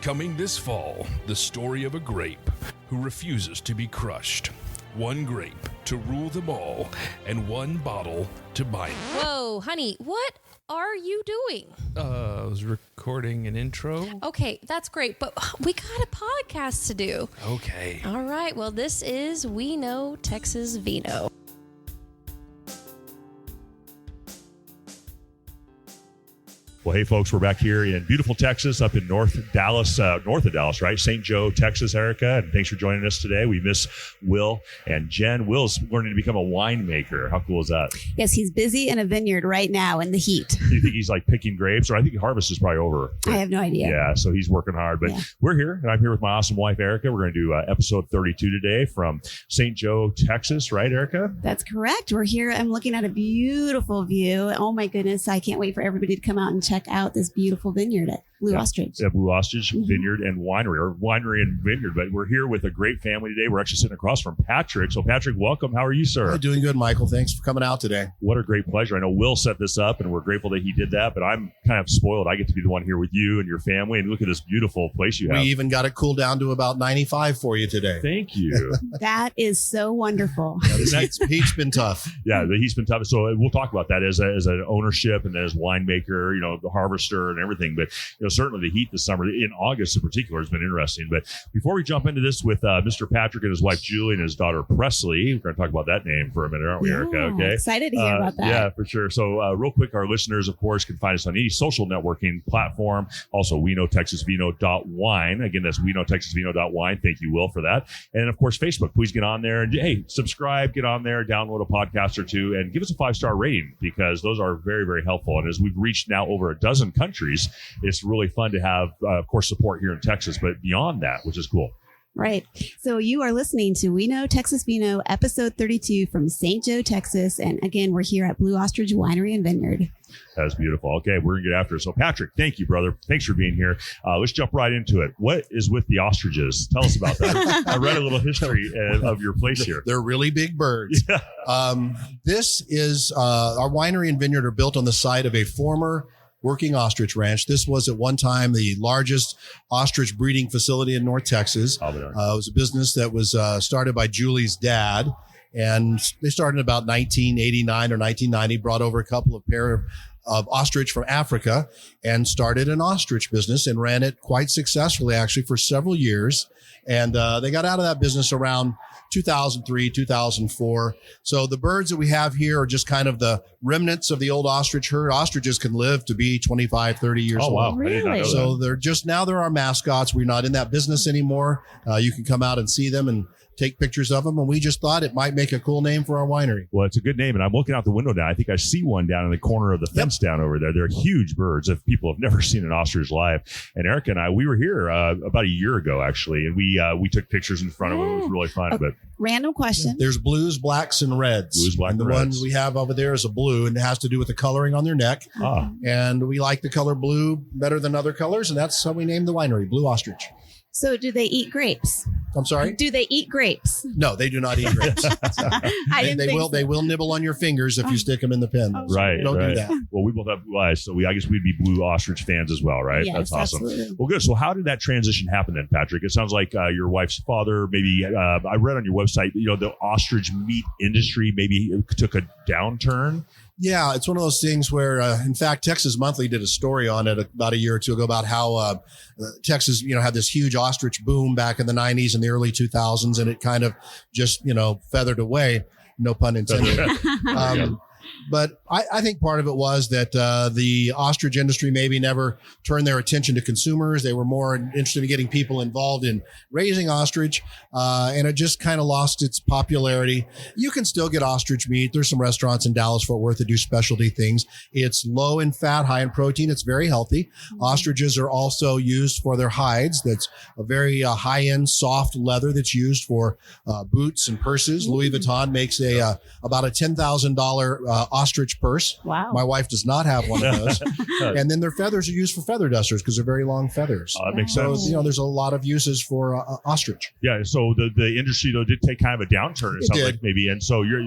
Coming this fall, the story of a grape who refuses to be crushed. One grape to rule them all, and one bottle to bind. Whoa, honey, what are you doing? I was recording an intro. Okay, that's great, but we got a podcast to do. Okay. All right, well, this is We Know Texas Vino. Well, hey, folks, we're back here in beautiful Texas, up in north of Dallas, right? St. Joe, Texas, Erica. And thanks for joining us today. We miss Will and Jen. Will's learning to become a winemaker. How cool is that? Yes, he's busy in a vineyard right now in the heat. Do you think he's like picking grapes? Or I think harvest is probably over. I have no idea. Yeah, so he's working hard. But we're here, and I'm here with my awesome wife, Erica. We're going to do episode 32 today from St. Joe, Texas, right, Erica? That's correct. We're here. I'm looking at a beautiful view. Oh, my goodness. I can't wait for everybody to come out and check out this beautiful vineyard at Blue Ostrich. Yeah, Blue Ostrich Vineyard and Winery, or Winery and Vineyard. But we're here with a great family today. We're actually sitting across from Patrick. So, Patrick, welcome. How are you, sir? Hi, doing good, Michael. Thanks for coming out today. What a great pleasure. I know Will set this up, and we're grateful that he did that. But I'm kind of spoiled. I get to be the one here with you and your family. And look at this beautiful place you have. We even got it cooled down to about 95 for you today. Thank you. That is so wonderful. The heat's been tough. Yeah, the heat's been tough. So we'll talk about that as an ownership and as winemaker, you know, the harvester and everything. But, you know, certainly the heat this summer, in August in particular, has been interesting. But before we jump into this with Mr. Patrick and his wife, Julie, and his daughter, Presley, we're going to talk about that name for a minute, aren't we, Erica? Okay. Excited to hear about that. Yeah, for sure. So real quick, our listeners, of course, can find us on any social networking platform. Also, WeKnowTexasVino.wine. Again, that's WeKnowTexasVino.wine. Thank you, Will, for that. And of course, Facebook. Please get on there and, hey, subscribe, get on there, download a podcast or two, and give us a 5-star rating, because those are very, very helpful. And as we've reached now over a dozen countries, it's really fun to have, of course, support here in Texas, but beyond that, which is cool. Right. So you are listening to We Know Texas Vino, episode 32 from St. Joe, Texas. And again, we're here at Blue Ostrich Winery and Vineyard. That's beautiful. Okay, we're going to get after it. So, Patrick, thank you, brother. Thanks for being here. Let's jump right into it. What is with the ostriches? Tell us about that. I read a little history of your place here. They're really big birds. Yeah. This is our winery and vineyard are built on the site of a former working ostrich ranch. This was at one time the largest ostrich breeding facility in North Texas. It was a business that was started by Julie's dad. And they started in about 1989 or 1990, brought over a couple of pair of ostrich from Africa and started an ostrich business and ran it quite successfully, actually, for several years. And they got out of that business around 2003, 2004. So the birds that we have here are just kind of the remnants of the old ostrich herd. Ostriches can live to be 25, 30 years old. Wow. Really? So they're our mascots. We're not in that business anymore. You can come out and see them and take pictures of them. And we just thought it might make a cool name for our winery. Well, it's a good name. And I'm looking out the window now. I think I see one down in the corner of the fence down over there. They're huge birds. If people have never seen an ostrich live. And Erica and I, we were here about a year ago, actually. And we took pictures in front of them. It was really fun. But random question. There's blues, blacks, and reds. Blues, black, and the reds. one we have over there is a blue, and it has to do with the coloring on their neck. And we like the color blue better than other colors, and that's how we named the winery, Blue Ostrich. So do they eat grapes? I'm sorry? Do they eat grapes? No, they do not eat grapes. They will nibble on your fingers if you stick them in the pen. Right. Don't do that. Well, we both have blue eyes, so I guess we'd be Blue Ostrich fans as well, right? Yes, that's awesome. Absolutely. Well, good. So how did that transition happen then, Patrick? It sounds like your wife's father, maybe, I read on your website, you know, the ostrich meat industry maybe took a downturn. Yeah, it's one of those things where, in fact, Texas Monthly did a story on it about a year or two ago about how Texas, had this huge ostrich boom back in the 90s and the early 2000s, and it kind of just, feathered away. No pun intended. But I think part of it was that the ostrich industry maybe never turned their attention to consumers. They were more interested in getting people involved in raising ostrich, and it just kind of lost its popularity. You can still get ostrich meat. There's some restaurants in Dallas-Fort Worth that do specialty things. It's low in fat, high in protein. It's very healthy. Ostriches are also used for their hides. That's a very high-end, soft leather that's used for boots and purses. Louis Vuitton makes about a $10,000 ostrich purse. Wow. My wife does not have one of those. And then their feathers are used for feather dusters because they're very long feathers. That makes So, sense. there's a lot of uses for ostrich. Yeah. So the industry though did take kind of a downturn. It sounds did. like maybe, and so your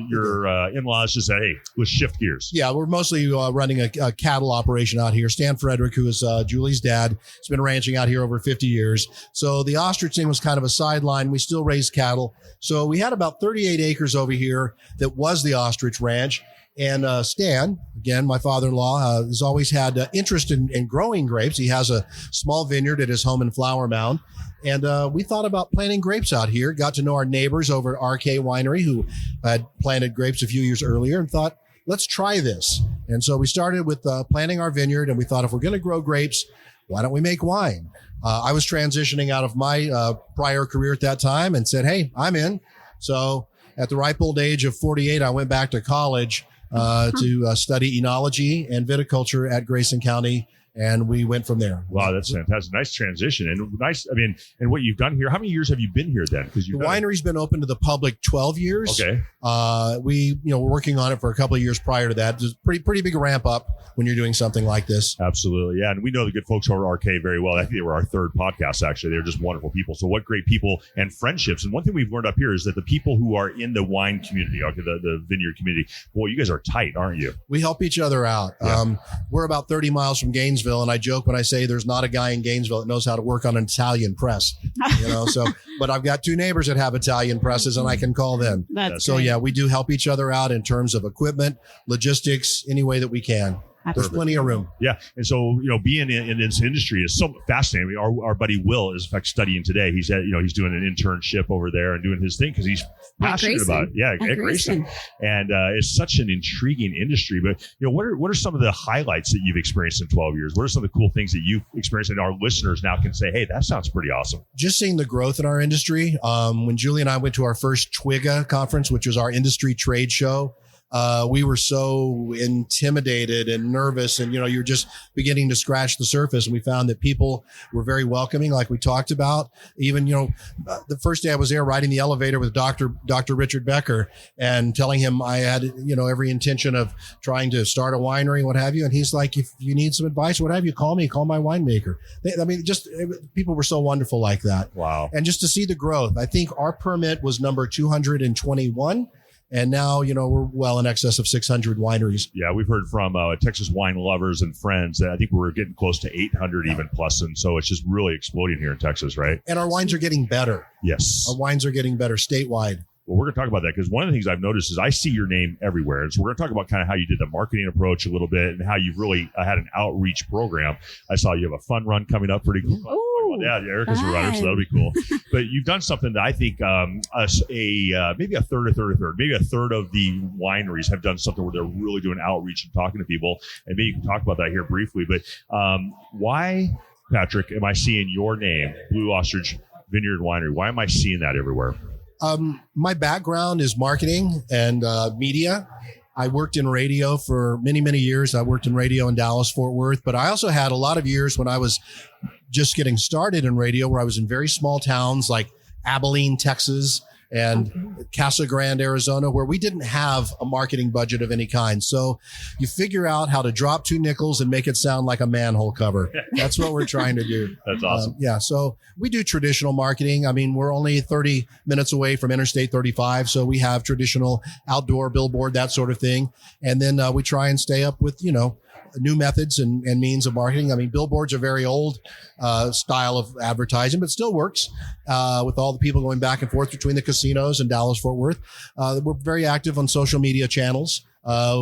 in-laws just said, "Hey, let's shift gears." Yeah, we're mostly running a cattle operation out here. Stan Frederick, who is Julie's dad, has been ranching out here over 50 years. So the ostrich thing was kind of a sideline. We still raise cattle. So we had about 38 acres over here that was the ostrich ranch. And Stan, again, my father-in-law, has always had interest in growing grapes. He has a small vineyard at his home in Flower Mound. And we thought about planting grapes out here, got to know our neighbors over at RK Winery who had planted grapes a few years earlier and thought, let's try this. And so we started with planting our vineyard, and we thought if we're going to grow grapes, why don't we make wine? I was transitioning out of my prior career at that time and said, hey, I'm in. So at the ripe old age of 48, I went back to college to study enology and viticulture at Grayson County. And we went from there. Wow, that's fantastic. Nice transition. And nice, I mean, and what you've done here, how many years have you been here then? Because the winery's been open to the public 12 years. Okay. We, were working on it for a couple of years prior to that. It's pretty big ramp up when you're doing something like this. Absolutely. Yeah. And we know the good folks over at RK very well. I think they were our third podcast, actually. They're just wonderful people. So what great people and friendships. And one thing we've learned up here is that the people who are in the wine community, okay, the vineyard community, boy, you guys are tight, aren't you? We help each other out. Yeah. We're about 30 miles from Gainesville, and I joke when I say there's not a guy in Gainesville that knows how to work on an Italian press, but I've got two neighbors that have Italian presses, and I can call them. So great. yeah, we do help each other out in terms of equipment, logistics, any way that we can. There's plenty of room. Yeah. And so, being in this industry is so fascinating. I mean, our buddy Will is in fact studying today. He's he's doing an internship over there and doing his thing because he's passionate about it. Yeah. At Grayson. And it's such an intriguing industry. But, what are some of the highlights that you've experienced in 12 years? What are some of the cool things that you've experienced and our listeners now can say, hey, that sounds pretty awesome? Just seeing the growth in our industry. When Julie and I went to our first TWIGA conference, which was our industry trade show, we were so intimidated and nervous, and you're just beginning to scratch the surface. And we found that people were very welcoming, like we talked about. Even the first day I was there, riding the elevator with Dr. Richard Becker, and telling him I had every intention of trying to start a winery, what have you. And he's like, if you need some advice, what have you, call me, call my winemaker. People were so wonderful like that. Wow! And just to see the growth, I think our permit was number 221. And now, we're well in excess of 600 wineries. Yeah, we've heard from Texas wine lovers and friends that I think we're getting close to 800 even plus. And so it's just really exploding here in Texas, right? And our wines are getting better. Yes. Our wines are getting better statewide. Well, we're going to talk about that because one of the things I've noticed is I see your name everywhere. And so we're going to talk about kind of how you did the marketing approach a little bit and how you've really had an outreach program. I saw you have a fun run coming up pretty cool. Yeah, Erica's a runner, so that'll be cool. But you've done something that I think maybe a third of the wineries have done something where they're really doing outreach and talking to people. And maybe you can talk about that here briefly. But why, Patrick, am I seeing your name, Blue Ostrich Vineyard Winery? Why am I seeing that everywhere? My background is marketing and media. I worked in radio for many, many years. I worked in radio in Dallas, Fort Worth, but I also had a lot of years when I was just getting started in radio where I was in very small towns like Abilene, Texas, and Casa Grande, Arizona, where we didn't have a marketing budget of any kind. So you figure out how to drop two nickels and make it sound like a manhole cover. That's what we're trying to do. That's awesome. So we do traditional marketing. I mean, we're only 30 minutes away from Interstate 35. So we have traditional outdoor billboard, that sort of thing. And then we try and stay up with, new methods and means of marketing. I mean, billboards are very old style of advertising, but still works with all the people going back and forth between the casinos and Dallas, Fort Worth. We're very active on social media channels.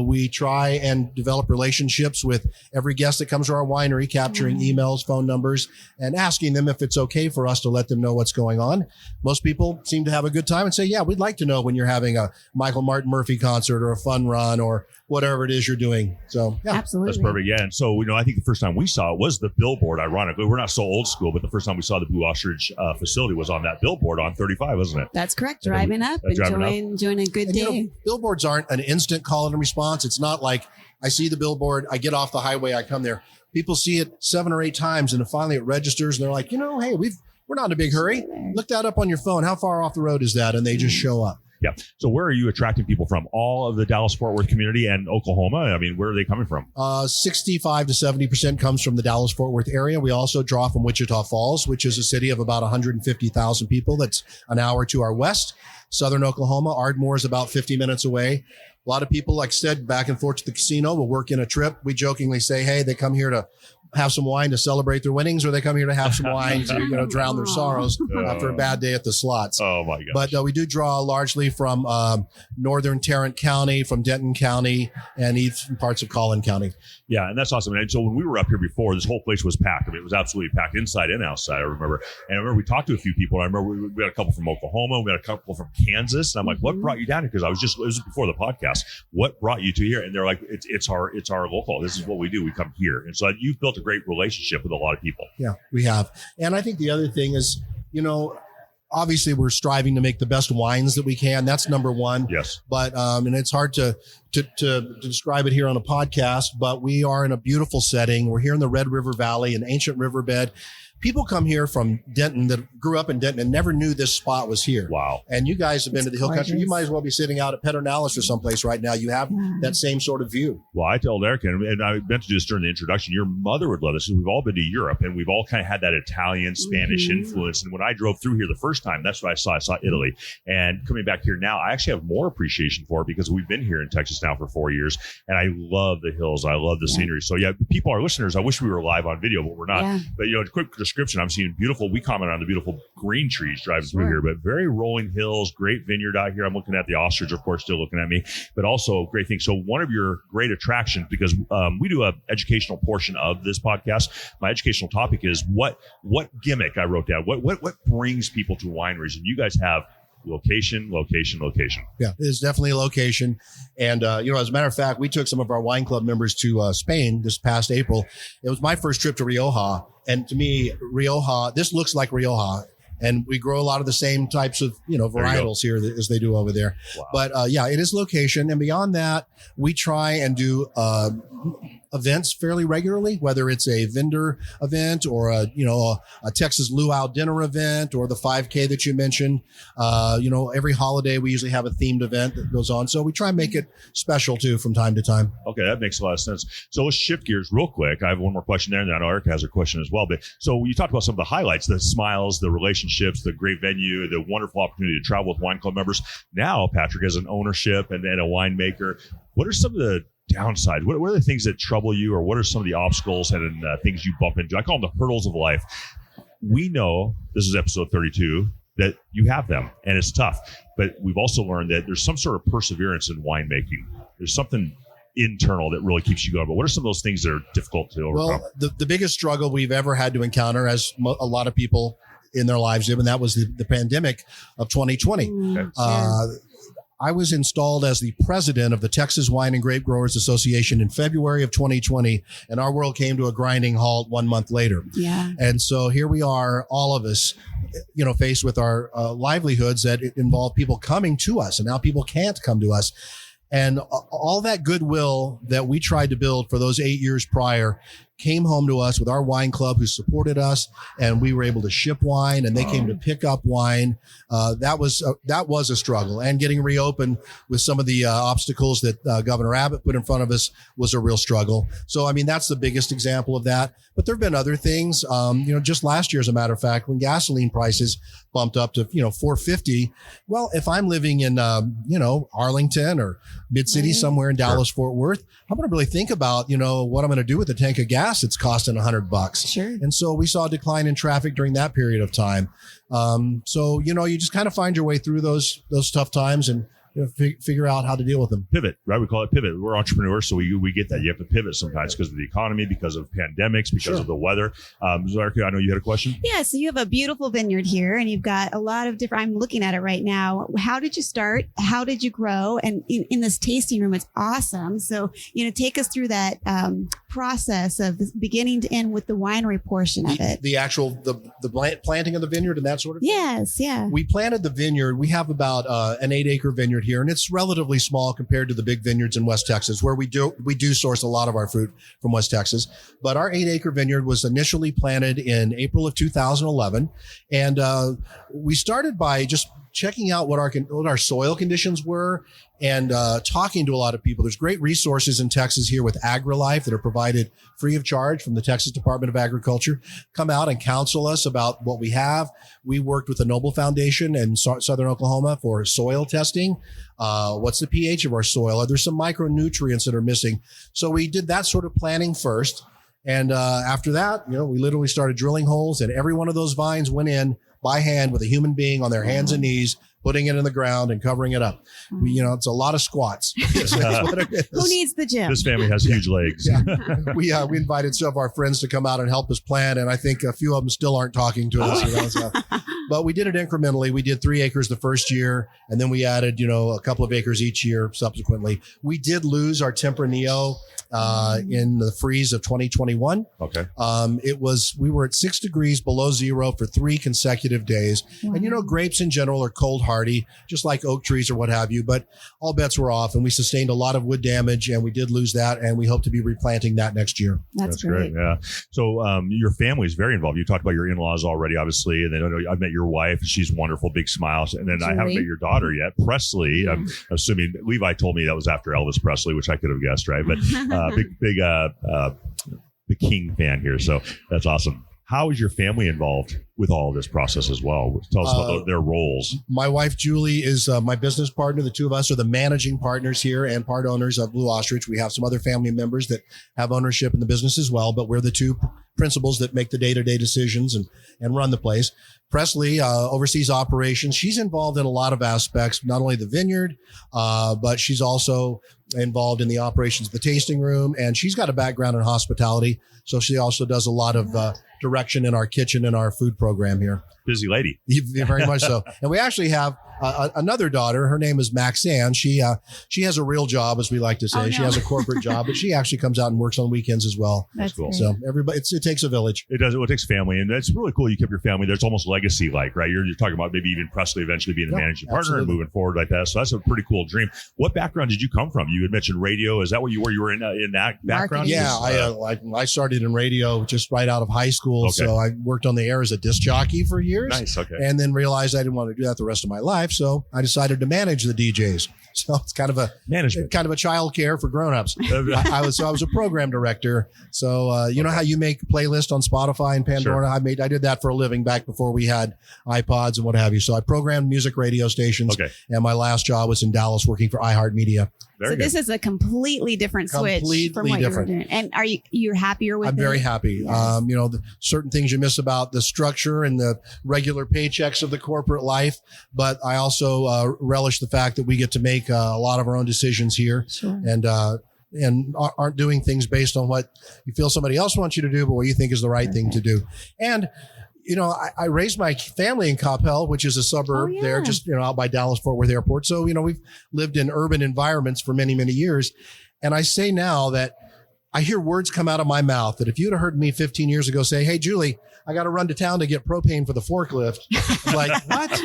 We try and develop relationships with every guest that comes to our winery, capturing emails, phone numbers, and asking them if it's okay for us to let them know what's going on. Most people seem to have a good time and say, yeah, we'd like to know when you're having a Michael Martin Murphy concert or a fun run or whatever it is you're doing. So yeah, absolutely. That's perfect. Yeah. And so, I think the first time we saw it was the billboard. Ironically, we're not so old school, but the first time we saw the Blue Ostrich facility was on that billboard on 35, wasn't it? That's correct. Driving up, enjoying a good day. Billboards aren't an instant call and response. It's not like I see the billboard, I get off the highway, I come there. People see it 7 or 8 times, and then finally it registers, and they're like, hey, we're not in a big hurry. Look that up on your phone. How far off the road is that? And they just show up. Yeah. So where are you attracting people from? All of the Dallas-Fort Worth community and Oklahoma? I mean, where are they coming from? 65 to 70% comes from the Dallas-Fort Worth area. We also draw from Wichita Falls, which is a city of about 150,000 people. That's an hour to our west. Southern Oklahoma, Ardmore is about 50 minutes away. A lot of people, like I said, back and forth to the casino will work in a trip. We jokingly say, hey, they come here to have some wine to celebrate their winnings, or they come here to have some wine to drown their sorrows after a bad day at the slots. Oh my gosh. But we do draw largely from northern Tarrant County, from Denton County, and even parts of Collin County. Yeah, and that's awesome. And so when we were up here before, this whole place was packed. I mean, it was absolutely packed inside and outside, I remember. And I remember we talked to a few people. I remember we had a couple from Oklahoma. We had a couple from Kansas. And I'm like, what brought you down here? Because it was before the podcast. What brought you to here? And they're like, it's our local. This is what we do. We come here. And so you've built a great relationship with a lot of people. Yeah, we have. And I think the other thing is, obviously we're striving to make the best wines that we can. That's number one. Yes. But, and it's hard to describe it here on a podcast, but we are in a beautiful setting. We're here in the Red River Valley, an ancient riverbed. People come here from Denton that grew up in Denton and never knew this spot was here. Wow. And you guys have been to the hill country. You might as well be sitting out at Pedernales or someplace right now. You have that same sort of view. Well, I told Eric, and I meant to do this during the introduction, your mother would love this. We've all been to Europe, and we've all kind of had that Italian, Spanish influence. And when I drove through here the first time, that's what I saw. I saw Italy. And coming back here now, I actually have more appreciation for it because we've been here in Texas now for 4 years, and I love the hills. I love the scenery. So, yeah, people, our listeners, I wish we were live on video, but we're not. Yeah. But, a quick description, I'm seeing beautiful. We comment on the beautiful green trees driving through here, but very rolling hills, great vineyard out here. I'm looking at the Ostrich, of course, still looking at me, but also great thing. So one of your great attractions, because we do an educational portion of this podcast. My educational topic is what gimmick I wrote down. What brings people to wineries, and you guys have location. Yeah, it is definitely a location. And, as a matter of fact, we took some of our wine club members to Spain this past April. It was my first trip to Rioja. And to me, Rioja, this looks like Rioja. And we grow a lot of the same types of, varietals here as they do over there. Wow. But it is location. And beyond that, we try and do events fairly regularly, whether it's a vendor event or a Texas Luau dinner event or the 5K that you mentioned. Every holiday we usually have a themed event that goes on. So we try and make it special too from time to time. Okay, that makes a lot of sense. So let's shift gears real quick. I have one more question there, and I know Erica has a question as well. But so you talked about some of the highlights, the smiles, the relationships, the great venue, the wonderful opportunity to travel with wine club members. Now, Patrick, as an ownership and a winemaker, what are some of the downside? What are the things that trouble you, or what are some of the obstacles and things you bump into? I call them the hurdles of life. We know, this is episode 32, that you have them, and it's tough. But we've also learned that there's some sort of perseverance in winemaking. There's something internal that really keeps you going. But what are some of those things that are difficult to overcome? Well, the biggest struggle we've ever had to encounter, as a lot of people in their lives did, and that was the pandemic of 2020. Okay. I was installed as the president of the Texas Wine and Grape Growers Association in February of 2020, and our world came to a grinding halt 1 month later. Yeah. And so here we are, all of us, faced with our livelihoods that involve people coming to us, and now people can't come to us. And all that goodwill that we tried to build for those 8 years prior came home to us with our wine club who supported us, and we were able to ship wine, and they came to pick up wine. That was a struggle, and getting reopened with some of the obstacles that Governor Abbott put in front of us was a real struggle. So, that's the biggest example of that. But there have been other things. Just last year, as a matter of fact, when gasoline prices bumped up to $4.50. Well, if I'm living in Arlington or Mid-City somewhere in Dallas, Fort Worth, I'm going to really think about what I'm going to do with a tank of gas that's costing $100. Sure. And so we saw a decline in traffic during that period of time. So you just kind of find your way through those tough times and figure out how to deal with them. Pivot, right? We call it pivot. We're entrepreneurs, so we get that. You have to pivot sometimes because of the economy, because of pandemics, because of the weather. Erica, I know you had a question. Yeah, so you have a beautiful vineyard here, and you've got a lot of different. I'm looking at it right now. How did you start? How did you grow? And in this tasting room, it's awesome. So take us through that process of beginning to end with the winery portion of it. The actual the planting of the vineyard and that sort of thing. Yes, yeah. We planted the vineyard. We have about an 8-acre vineyard here, and it's relatively small compared to the big vineyards in West Texas, where we do source a lot of our fruit from West Texas. But our 8-acre vineyard was initially planted in April of 2011, and we started by just checking out what our soil conditions were and talking to a lot of people. There's great resources in Texas here with AgriLife that are provided free of charge from the Texas Department of Agriculture. Come out and counsel us about what we have. We worked with the Noble Foundation in Southern Oklahoma for soil testing. What's the pH of our soil? Are there some micronutrients that are missing? So we did that sort of planning first. And after that, we literally started drilling holes, and every one of those vines went in by hand with a human being on their hands and knees, putting it in the ground and covering it up. It's a lot of squats. Who needs the gym? This family has huge legs. We invited some of our friends to come out and help us plan, and I think a few of them still aren't talking to us. But we did it incrementally. We did 3 acres the first year, and then we added, a couple of acres each year subsequently. We did lose our Tempranillo in the freeze of 2021. Okay. We were at 6 degrees below zero for 3 consecutive days. Wow. And grapes in general are cold hardy, just like oak trees or what have you, but all bets were off, and we sustained a lot of wood damage, and we did lose that, and we hope to be replanting that next year. That's great. Yeah. So your family is very involved. You talked about your in-laws already, obviously, and then I've met your wife, and she's wonderful, big smiles. And then I haven't met your daughter yet, Presley. Yeah. I'm assuming Levi told me that was after Elvis Presley, which I could have guessed, right? But the King fan here. So that's awesome. How is your family involved with all of this process as well? Tell us about their roles. My wife, Julie, is my business partner. The two of us are the managing partners here and part owners of Blue Ostrich. We have some other family members that have ownership in the business as well, but we're the two principals that make the day-to-day decisions and run the place. Presley oversees operations. She's involved in a lot of aspects, not only the vineyard, but she's also involved in the operations of the tasting room, and she's got a background in hospitality. So she also does a lot of direction in our kitchen and our food program here. Busy lady. Very much so. And we actually have another daughter. Her name is Maxanne. She has a real job, as we like to say. Oh, no. She has a corporate job, but she actually comes out and works on weekends as well. That's cool. So everybody, it takes a village. It does. It takes family, and that's really cool. You kept your family. There's almost legacy-like, right? You're talking about maybe even Presley eventually being the managing partner and moving forward like that. So that's a pretty cool dream. What background did you come from? You had mentioned radio. Is that what you were? You were in that background? Yeah, I started in radio just right out of high school. Okay. So I worked on the air as a disc jockey for years. Nice. Okay. And then realized I didn't want to do that the rest of my life. So I decided to manage the DJs. So it's kind of a child care for grown-ups. I was a program director. So you know how you make playlists on Spotify and Pandora? Sure. I did that for a living back before we had iPods and what have you. So I programmed music radio stations. Okay. And my last job was in Dallas working for iHeartMedia. So this is a completely different switch from what you were doing. And you're happier with it? I'm very happy. Yes. The certain things you miss about the structure and the regular paychecks of the corporate life, but I also relish the fact that we get to make a lot of our own decisions here. Sure. And aren't doing things based on what you feel somebody else wants you to do, but what you think is the right thing to do. And I raised my family in Coppell, which is a suburb there, just, out by Dallas-Fort Worth Airport. So, we've lived in urban environments for many, many years. And I say now that I hear words come out of my mouth that if you'd have heard me 15 years ago say, "Hey, Julie, I got to run to town to get propane for the forklift." I'm like, what?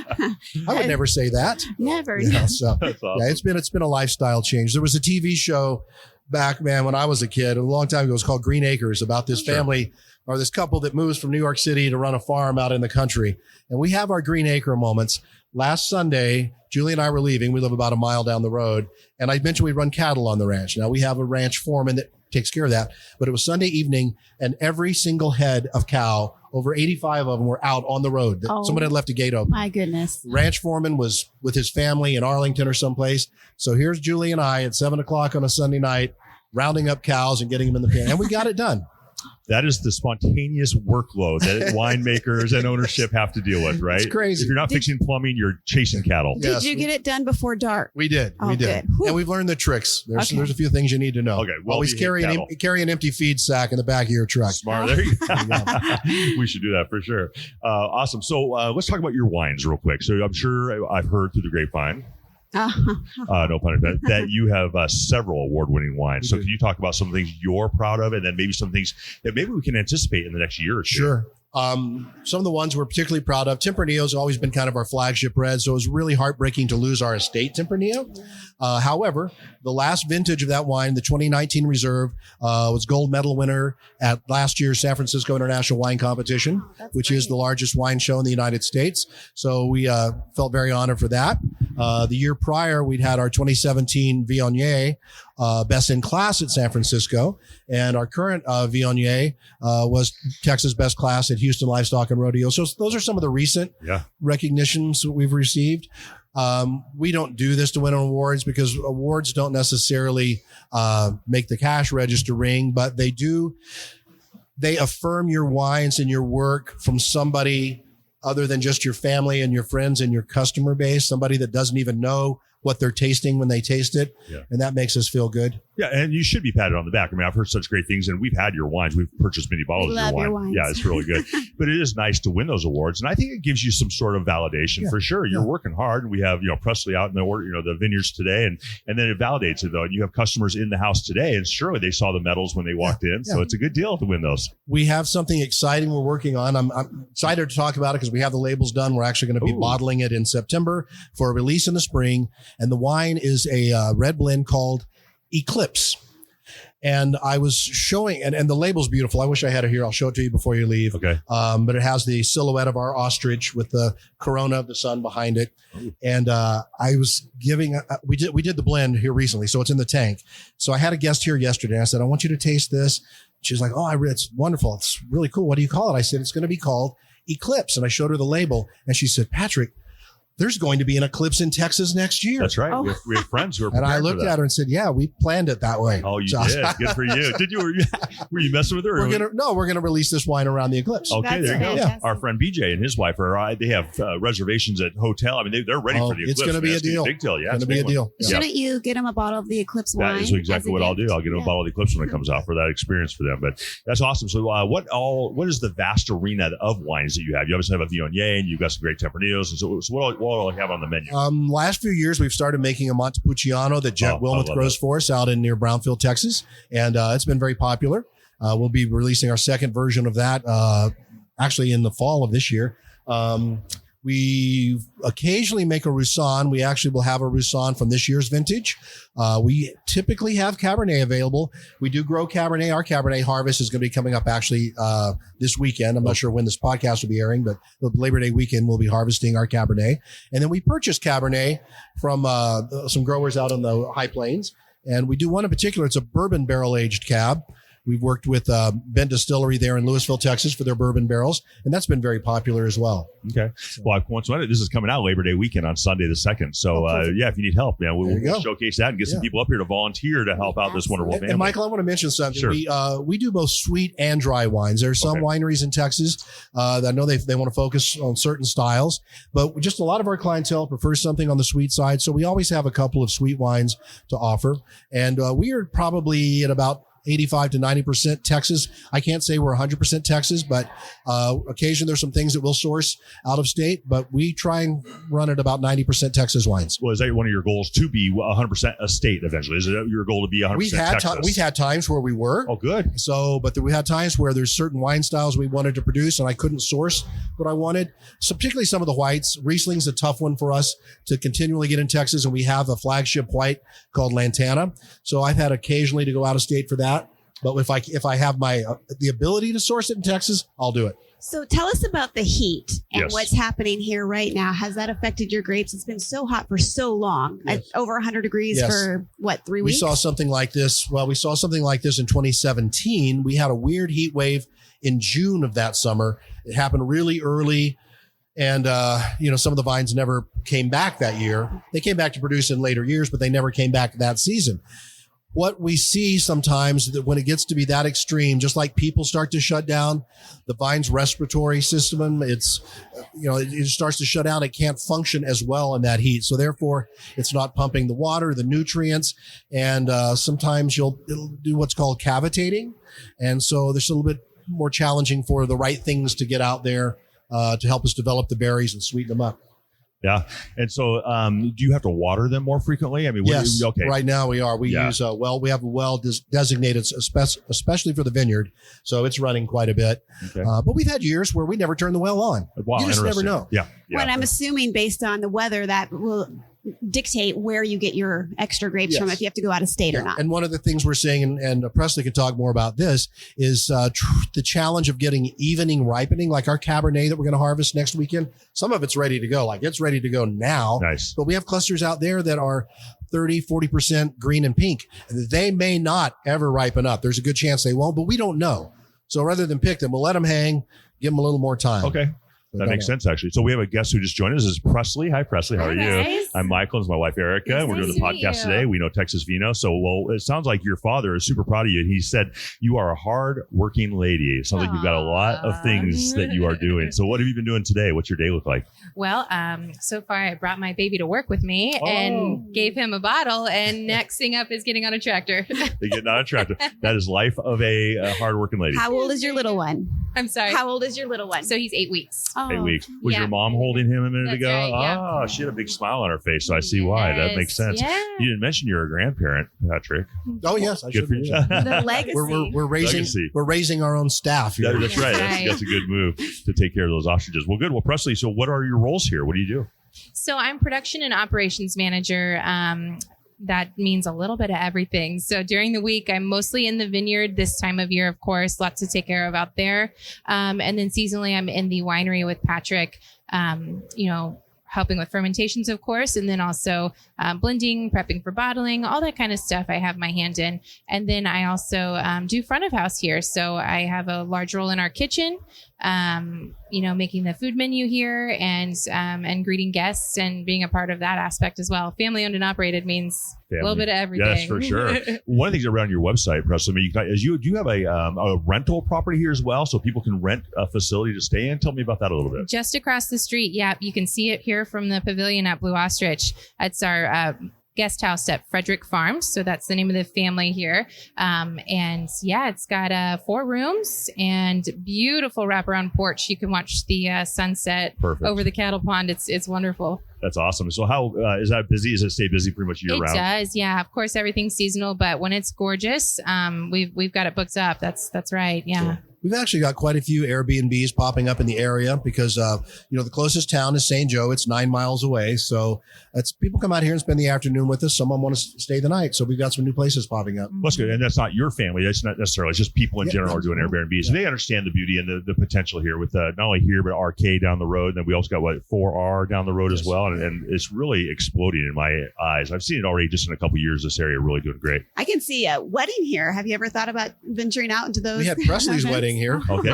I would never say that. Never. So awesome. Yeah, it's been a lifestyle change. There was a TV show back, when I was a kid, a long time ago. It was called Green Acres, about this family or this couple that moves from New York City to run a farm out in the country. And we have our Green Acre moments. Last Sunday, Julie and I were leaving. We live about a mile down the road. And I mentioned we run cattle on the ranch. Now we have a ranch foreman that takes care of that. But it was Sunday evening, and every single head of cow, over 85 of them, were out on the road. Someone had left a gate open. My goodness. Ranch foreman was with his family in Arlington or someplace. So here's Julie and I at 7:00 on a Sunday night, rounding up cows and getting them in the pen. And we got it done. That is the spontaneous workload that winemakers and ownership have to deal with, right? It's crazy. If you're not fixing plumbing, you're chasing cattle. Did you get it done before dark? We did. We did. And we've learned the tricks. There's a few things you need to know. Okay. Always carry an empty feed sack in the back of your truck. Smart. There you go. We should do that for sure. Awesome. So let's talk about your wines real quick. So I'm sure I've heard through the grapevine, no pun intended, that you have several award-winning wines. So can you talk about some things you're proud of, and then maybe some things that maybe we can anticipate in the next year or two? Sure. Some of the ones we're particularly proud of, Tempranillo's always been kind of our flagship red, so it was really heartbreaking to lose our estate Tempranillo. However, the last vintage of that wine, the 2019 Reserve, was gold medal winner at last year's San Francisco International Wine Competition, which is the largest wine show in the United States. So we felt very honored for that. The year prior, we'd had our 2017 Viognier, best in class at San Francisco. And our current Viognier was Texas best class at Houston Livestock and Rodeo. So those are some of the recent recognitions that we've received. We don't do this to win awards because awards don't necessarily make the cash register ring, but they affirm your wines and your work from somebody other than just your family and your friends and your customer base, somebody that doesn't even know what they're tasting when they taste it. Yeah. And that makes us feel good. Yeah. And you should be patted on the back. I mean, I've heard such great things, and we've had your wines. We've purchased many bottles of your wine. Yeah, it's really good. But it is nice to win those awards. And I think it gives you some sort of validation for sure. You're working hard. We have, Presley out in the vineyards today, and then it validates it though. And you have customers in the house today, and surely they saw the medals when they walked in. So it's a good deal to win those. We have something exciting we're working on. I'm excited to talk about it because we have the labels done. We're actually going to be bottling it in September for a release in the spring. And the wine is a red blend called Eclipse. And I was showing, and the label's beautiful. I wish I had it here. I'll show it to you before you leave. Okay. But it has the silhouette of our ostrich with the corona of the sun behind it. And I was giving, we did the blend here recently, so it's in the tank. So I had a guest here yesterday. I said, I want you to taste this. She's like, oh, it's wonderful. It's really cool. What do you call it? I said, it's going to be called Eclipse. And I showed her the label, and she said, Patrick, there's going to be an eclipse in Texas next year. That's right. Oh. We have friends who are prepared. And I looked at her and said, yeah, we planned it that way. Oh, you did. Good for you. Did you? Were you messing with her? We're going to release this wine around the eclipse. Okay, there you go. Yeah. Our friend BJ and his wife they have reservations at hotel. I mean, they're ready for the eclipse. It's going to be a deal. Big deal. Yeah, it's going to be a deal. Shouldn't you get them a bottle of the eclipse wine? That is exactly what I'll do. I'll get them a bottle of the eclipse when it comes out for that experience for them. But that's awesome. So what is the vast arena of wines that you have? You obviously have a Viognier, and you've got some great Tempranillos. And so what do I have on the menu? Last few years, we've started making a Montepulciano that Jet Wilmoth grows for us out in near Brownfield, Texas. And it's been very popular. We'll be releasing our second version of that actually in the fall of this year. We occasionally make a Roussanne. We actually will have a Roussanne from this year's vintage. We typically have Cabernet available. We do grow Cabernet. Our Cabernet harvest is going to be coming up actually this weekend. I'm not sure when this podcast will be airing, but the Labor Day weekend we'll be harvesting our Cabernet. And then we purchase Cabernet from some growers out on the High Plains. And we do one in particular. It's a bourbon barrel-aged cab. We've worked with Ben Distillery there in Louisville, Texas for their bourbon barrels, and that's been very popular as well. Okay. Well, this is coming out Labor Day weekend on Sunday the 2nd. So, if you need help, we'll showcase that and get some people up here to volunteer to help out this wonderful family. And Michael, I want to mention something. Sure. We do both sweet and dry wines. There are some wineries in Texas that I know they want to focus on certain styles, but just a lot of our clientele prefers something on the sweet side. So we always have a couple of sweet wines to offer. And we are probably at about 85 to 90% Texas. I can't say we're 100% Texas, but occasionally there's some things that we'll source out of state, but we try and run at about 90% Texas wines. Well, is that one of your goals to be 100% a state eventually? Is it your goal to be 100% Texas? We've had times where we were. Oh, good. So, but we had times where there's certain wine styles we wanted to produce and I couldn't source what I wanted. So particularly some of the whites. Riesling's a tough one for us to continually get in Texas, and we have a flagship white called Lantana. So I've had occasionally to go out of state for that. But if I have the ability to source it in Texas, I'll do it. So tell us about the heat and what's happening here right now. Has that affected your grapes? It's been so hot for so long, over 100 degrees for 3 weeks? We saw something like this. Well, we saw something like this in 2017. We had a weird heat wave in June of that summer. It happened really early. And, some of the vines never came back that year. They came back to produce in later years, but they never came back that season. What we see sometimes that when it gets to be that extreme, just like people start to shut down, the vine's respiratory system, it starts to shut down. It can't function as well in that heat. So therefore it's not pumping the water, the nutrients. And, sometimes it'll do what's called cavitating. And so there's a little bit more challenging for the right things to get out there, to help us develop the berries and sweeten them up. Yeah. And so, do you have to water them more frequently? I mean, Yes. okay. Right now we are. We use we have a well designated, especially for the vineyard, so it's running quite a bit. Okay. But we've had years where we never turn the well on. Wow, you just never interesting. know. Yeah. Well, I'm assuming based on the weather that will dictate where you get your extra grapes from, if you have to go out of state or not. And one of the things we're seeing, and Presley can talk more about this, is the challenge of getting evening ripening, like our Cabernet that we're going to harvest next weekend. Some of it's ready to go. Like it's ready to go now. Nice. But we have clusters out there that are 30, 40% green and pink. They may not ever ripen up. There's a good chance they won't, but we don't know. So rather than pick them, we'll let them hang, give them a little more time. Okay. That makes sense, actually. So we have a guest who just joined us. This is Presley. Hi, Presley. How are you? I'm Michael. This is my wife, Erica. And we're doing the podcast today. We know Texas Vino. So, well, it sounds like your father is super proud of you. And he said you are a hard-working lady. It sounds like you've got a lot of things that you are doing. So what have you been doing today? What's your day look like? Well, so far I brought my baby to work with me and gave him a bottle. And next thing up is getting on a tractor. They get on a tractor. That is life of a hard-working lady. How old is your little one? I'm sorry. How old is your little one? So he's 8 weeks. 8 weeks. Was your mom holding him a minute That's ago? right, yeah. Oh, she had a big smile on her face, so I see why. That makes sense. Yeah. You didn't mention you're a grandparent, Patrick. Oh yes, I Good should. for you. The legacy. We're raising our own staff here. That's right. That's a good move to take care of those ostriches. Well, good. Well, Presley, so what are your roles here? What do you do? So I'm production and operations manager. That means a little bit of everything. So during the week, I'm mostly in the vineyard this time of year, of course, lots to take care of out there. And then seasonally, I'm in the winery with Patrick, helping with fermentations, of course, and then also blending, prepping for bottling, all that kind of stuff I have my hand in. And then I also do front of house here. So I have a large role in our kitchen, making the food menu here and greeting guests and being a part of that aspect as well. Family owned and operated means a little bit of everything. Yes, for sure. One of the things around your website, Presley, do you have a rental property here as well, so people can rent a facility to stay in? Tell me about that a little bit. Just across the street. Yeah, you can see it here from the pavilion at Blue Ostrich. It's our guest house at Frederick Farms. So that's the name of the family here. It's got 4 rooms and beautiful wraparound porch. You can watch the sunset over the cattle pond. It's wonderful. That's awesome. So how is that busy? Does it stay busy pretty much year round? It does. Yeah. Of course, everything's seasonal, but when it's gorgeous, we've got it booked up. That's right. Yeah. Cool. We've actually got quite a few Airbnbs popping up in the area because, the closest town is St. Joe. It's 9 miles away. So people come out here and spend the afternoon with us. Some of them want to stay the night. So we've got some new places popping up. That's good. And that's not your family. That's not necessarily. It's just people in general are doing Airbnbs. So they understand the beauty and the potential here with not only here, but RK down the road. And then we also got 4R down the road as well. And it's really exploding in my eyes. I've seen it already just in a couple of years. This area really doing great. I can see a wedding here. Have you ever thought about venturing out into those? We had Presley's wedding here. Okay.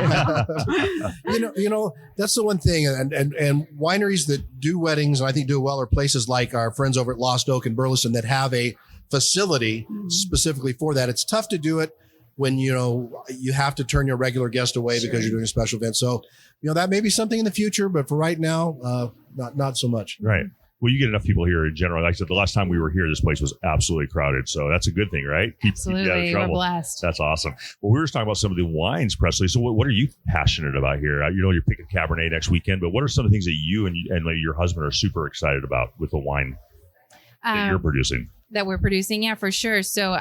That's the one thing. And wineries that do weddings, and I think do well, are places like our friends over at Lost Oak and Burleson that have a facility specifically for that. It's tough to do it when, you have to turn your regular guest away because you're doing a special event. So, that may be something in the future, but for right now, not so much. Right. Well, you get enough people here in general. Like I said, the last time we were here, this place was absolutely crowded. So that's a good thing, right? Absolutely. We're blessed. That's awesome. Well, we were just talking about some of the wines, Presley. So what are you passionate about here? You're picking Cabernet next weekend, but what are some of the things that you and your husband are super excited about with the wine that you're producing? That we're producing. Yeah, for sure. So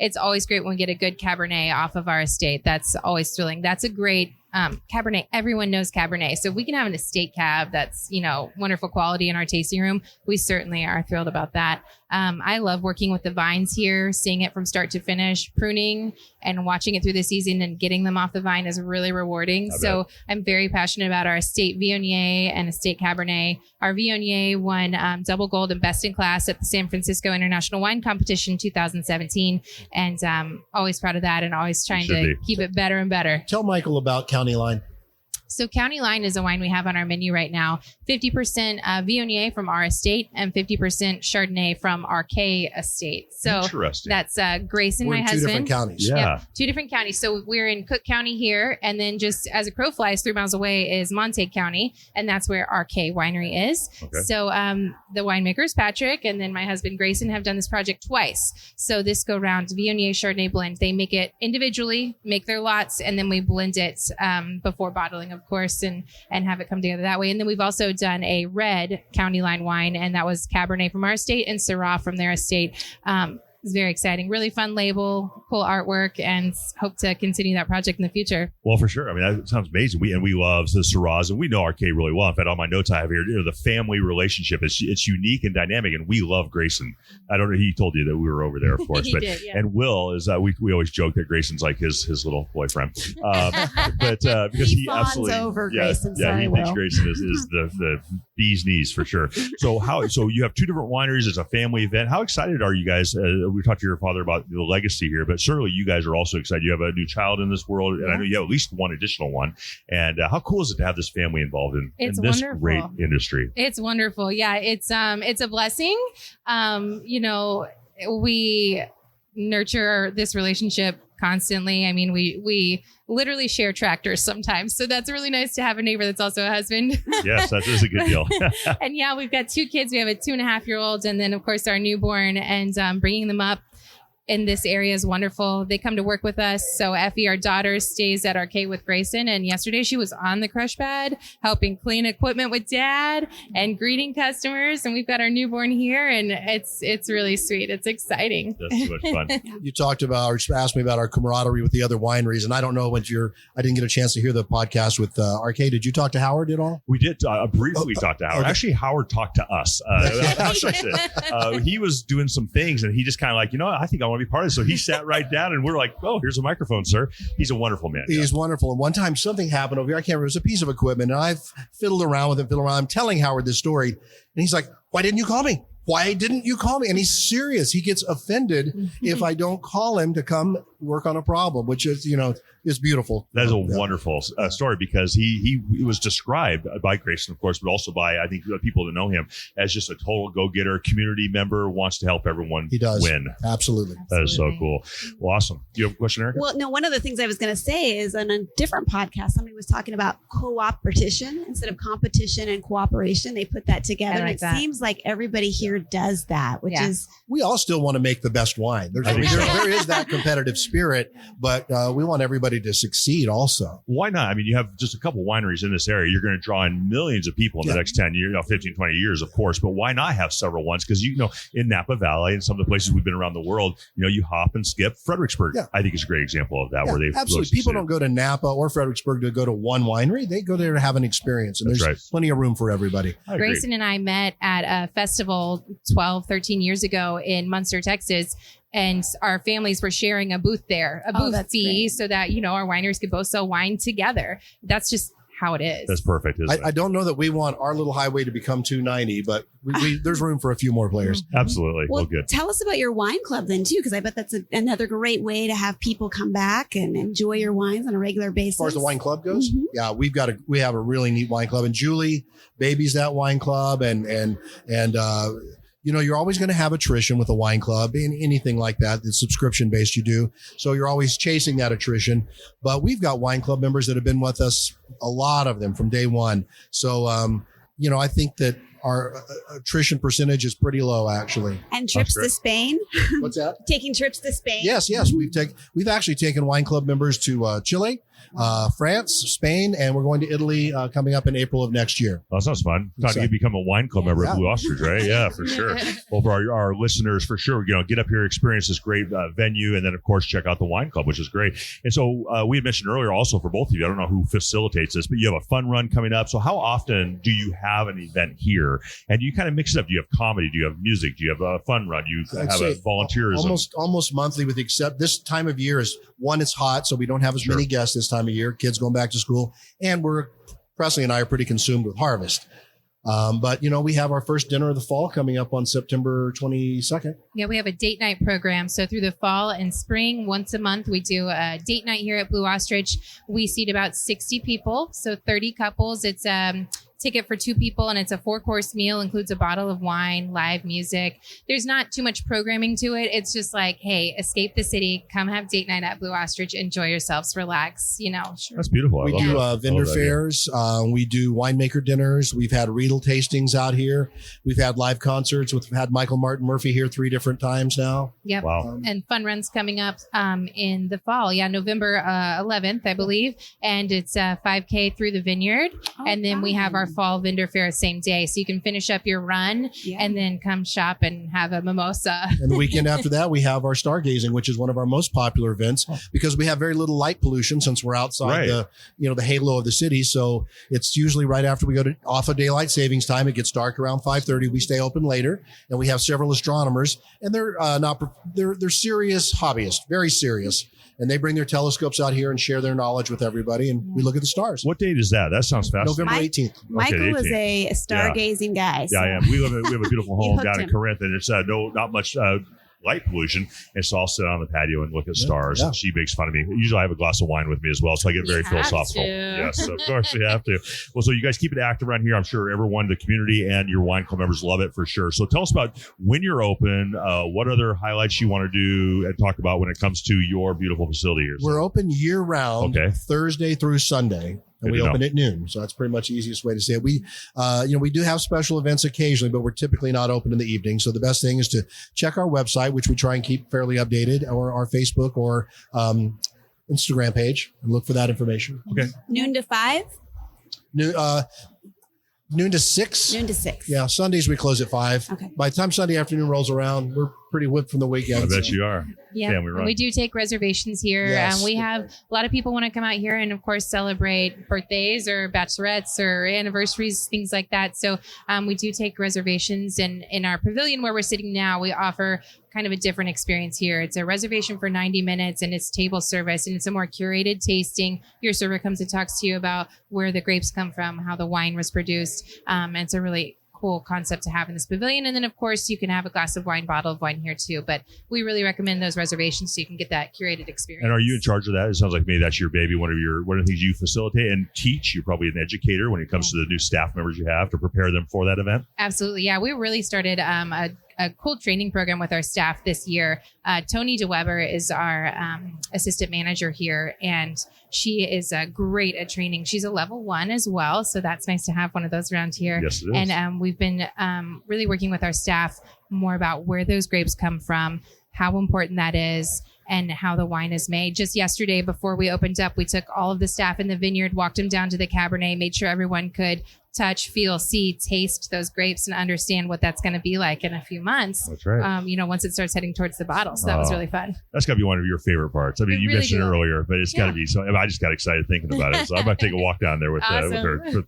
it's always great when we get a good Cabernet off of our estate. That's always thrilling. That's a great Cabernet. Everyone knows Cabernet. So if we can have an estate cab that's, wonderful quality in our tasting room, we certainly are thrilled about that. I love working with the vines here, seeing it from start to finish, pruning and watching it through the season and getting them off the vine is really rewarding. So I'm very passionate about our estate Viognier and estate Cabernet. Our Viognier won double gold and best in class at the San Francisco International Wine Competition 2017. And always proud of that and always trying to keep it better and better. Tell Michael about County Line. So County Line is a wine we have on our menu right now. 50% Viognier from our estate and 50% Chardonnay from our K estate. So that's Grayson, my husband. 2 different counties. Yeah. Yep, 2 different counties. So we're in Cook County here. And then just as a crow flies 3 miles away is Montague County. And that's where our K winery is. Okay. So the winemakers, Patrick, and then my husband, Grayson, have done this project twice. So this go round Viognier Chardonnay blend. They make it individually, make their lots, and then we blend it before bottling, of course, and have it come together that way. And then we've also done a red county line wine, and that was Cabernet from our estate and Syrah from their estate. It's very exciting, really fun label, cool artwork, and hope to continue that project in the future. Well, for sure. I mean, that sounds amazing. We love the Syrahs, and we know Arcade really well. In fact, on my notes I have here, the family relationship is it's unique and dynamic, and we love Grayson. I don't know. He told you that we were over there, of course. He did, yeah. And Will is we always joke that Grayson's like his little boyfriend, but because he fawns absolutely over Grayson. he Sorry, thinks Will. Grayson is the bee's knees for sure. So you have two different wineries. It's a family event. How excited are you guys? We talked to your father about the legacy here, but certainly you guys are also excited. You have a new child in this world, and I know you have at least one additional one. And how cool is it to have this family involved in this wonderful. great industry? It's wonderful. Yeah, it's a blessing. We nurture this relationship constantly. I mean, we literally share tractors sometimes. So that's really nice to have a neighbor that's also a husband. Yes, that is a good deal. And yeah, we've got 2 kids. We have a 2.5-year-old, and then of course our newborn, and bringing them up in this area is wonderful. They come to work with us. So Effie, our daughter, stays at Arcade with Grayson. And yesterday she was on the crush pad, helping clean equipment with Dad and greeting customers. And we've got our newborn here, and it's really sweet. It's exciting. That's too much fun. You talked about or asked me about our camaraderie with the other wineries, and I don't know I didn't get a chance to hear the podcast with Arcade. Did you talk to Howard at all? We did briefly talk to Howard. Okay. Actually, Howard talked to us. How should I say it? He was doing some things, and he just kind of like, I think I want to be part of it. So he sat right down, and we're like, oh, here's a microphone, sir. He's a wonderful man. He's wonderful. And one time something happened over here. I can't remember. It was a piece of equipment, and I've fiddled around with it. I'm telling Howard this story, and he's like, why didn't you call me? Why didn't you call me? And he's serious. He gets offended if I don't call him to come work on a problem, which is, is beautiful. That is a wonderful story, because he was described by Grayson, of course, but also by, I think, people that know him as just a total go-getter, community member, wants to help everyone win. Absolutely. That is so cool. Well, awesome. Do you have a question, Erica? Well, no, one of the things I was going to say is on a different podcast, somebody was talking about cooperation instead of competition and cooperation. They put that together. I like and it that. seems like everybody here does that, which is. We all still want to make the best wine. There is that competitive spirit, but we want everybody to succeed also. Why not? I mean, you have just a couple wineries in this area. You're going to draw in millions of people in the next 10 years, 15, 20 years, of course, but why not have several ones? Because, in Napa Valley and some of the places we've been around the world, you hop and skip. Fredericksburg, I think, is a great example of that, where they've absolutely. People don't go to Napa or Fredericksburg to go to one winery. They go there to have an experience, and there's plenty of room for everybody. Grayson and I met at a festival 12, 13 years ago in Munster, Texas. And our families were sharing a booth there, a booth fee, so that, our wineries could both sell wine together. That's just how it is. That's perfect. I don't know that we want our little highway to become 290, but there's room for a few more players. Absolutely. Well, good. Tell us about your wine club then too, because I bet that's another great way to have people come back and enjoy your wines on a regular basis. As far as the wine club goes, yeah, we have a really neat wine club, and Julie babies that wine club, and you're always going to have attrition with a wine club and anything like that. It's subscription based, you do. So you're always chasing that attrition. But we've got wine club members that have been with us, a lot of them from day one. So, I think that our attrition percentage is pretty low, actually. And trips to Spain. What's that? Taking trips to Spain. Yes. We've actually taken wine club members to Chile, France, Spain, and we're going to Italy coming up in April of next year. Well, that sounds fun. Time to become a wine club member at Blue Ostrich, right? Yeah, for sure. Well, for our listeners, for sure, get up here, experience this great venue, and then, of course, check out the wine club, which is great. And so we had mentioned earlier also for both of you, I don't know who facilitates this, but you have a fun run coming up. So how often do you have an event here? And do you kind of mix it up? Do you have comedy? Do you have music? Do you have a fun run? Do you have a volunteerism? Almost monthly, with except this time of year is one, it's hot, so we don't have as many guests this time of year. Kids going back to school, and Presley and I are pretty consumed with harvest. But we have our first dinner of the fall coming up on September 22nd. Yeah, we have a date night program. So through the fall and spring, once a month, we do a date night here at Blue Ostrich. We seat about 60 people, so 30 couples. It's ticket for 2 people, and it's a 4-course meal, includes a bottle of wine, live music. There's not too much programming to it. It's just like, hey, escape the city, come have date night at Blue Ostrich, enjoy yourselves, relax, That's beautiful. We do vendor fairs. We do winemaker dinners. We've had Riedel tastings out here. We've had live concerts. We've had Michael Martin Murphy here 3 different times now. Yep. Wow. And fun runs coming up in the fall. Yeah, November 11th, I believe. And it's 5K through the Vineyard. And then we have our fall vendor fair same day. So you can finish up your run and then come shop and have a mimosa. And the weekend after that, we have our stargazing, which is one of our most popular events because we have very little light pollution since we're outside the halo of the city. So it's usually right after we go off of daylight savings time. It gets dark around 5:30. We stay open later, and we have several astronomers, and they're serious hobbyists, very serious. And they bring their telescopes out here and share their knowledge with everybody, and we look at the stars. What date is that? That sounds fascinating. November 18th. Michael is a stargazing guy. So. Yeah, I am. We have a beautiful home down in him. Corinth, and it's not much light pollution. And so I'll sit on the patio and look at stars. Yeah. And she makes fun of me. Usually I have a glass of wine with me as well, so I get very philosophical. Yes, of course you have to. Well, so you guys keep it active around here. I'm sure everyone, the community and your wine club members love it for sure. So tell us about when you're open, what other highlights you want to do and talk about when it comes to your beautiful facility here. We're open year round, Thursday through Sunday. And we open at noon. So that's pretty much the easiest way to say it. We do have special events occasionally, but we're typically not open in the evening. So the best thing is to check our website, which we try and keep fairly updated, or our Facebook or Instagram page, and look for that information. Okay. Noon to 5? Noon to 6. Noon to 6. Yeah. Sundays we close at 5. Okay. By the time Sunday afternoon rolls around, we're pretty whipped from the weekend. I bet you are. Yeah, Family run. we do take reservations here. Yes. We have a lot of people want to come out here and, of course, celebrate birthdays or bachelorettes or anniversaries, things like that. So we do take reservations. And in our pavilion where we're sitting now, we offer kind of a different experience here. It's a reservation for 90 minutes and it's table service and it's a more curated tasting. Your server comes and talks to you about where the grapes come from, how the wine was produced. And it's a really cool concept to have in this pavilion. And then, of course, you can have a glass of wine, bottle of wine here too. But we really recommend those reservations so you can get that curated experience. And are you in charge of that? It sounds like maybe that's your baby, one of the things you facilitate and teach. You're probably an educator when it comes to the new staff members you have to prepare them for that event. Absolutely. Yeah, we really started a cool training program with our staff this year. Tony DeWeber is our assistant manager here, and she is great at training. She's a level 1 as well, so that's nice to have one of those around here. Yes, it is. And we've been really working with our staff more about where those grapes come from, how important that is, and how the wine is made. Just yesterday, before we opened up, we took all of the staff in the vineyard, walked them down to the Cabernet, made sure everyone could touch, feel, see, taste those grapes and understand what that's going to be like in a few months. That's right. Once it starts heading towards the bottle. So that was really fun. That's got to be one of your favorite parts. I mean, you really mentioned it earlier, but it's got to be. So I just got excited thinking about it. So I'm going to take a walk down there with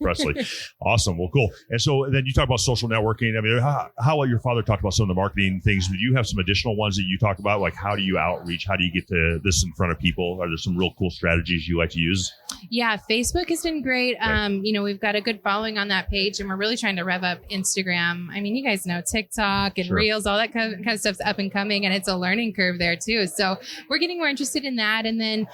Presley. Awesome. Well, cool. And so then you talk about social networking. I mean, how your father talked about some of the marketing things. Do you have some additional ones that you talk about? Like, how do you outreach? How do you get to this in front of people? Are there some real cool strategies you like to use? Yeah, Facebook has been great. We've got a good following on that page, and we're really trying to rev up Instagram. I mean, you guys know TikTok and Reels, all that kind of stuff's up and coming, and it's a learning curve there too. So we're getting more interested in that. And then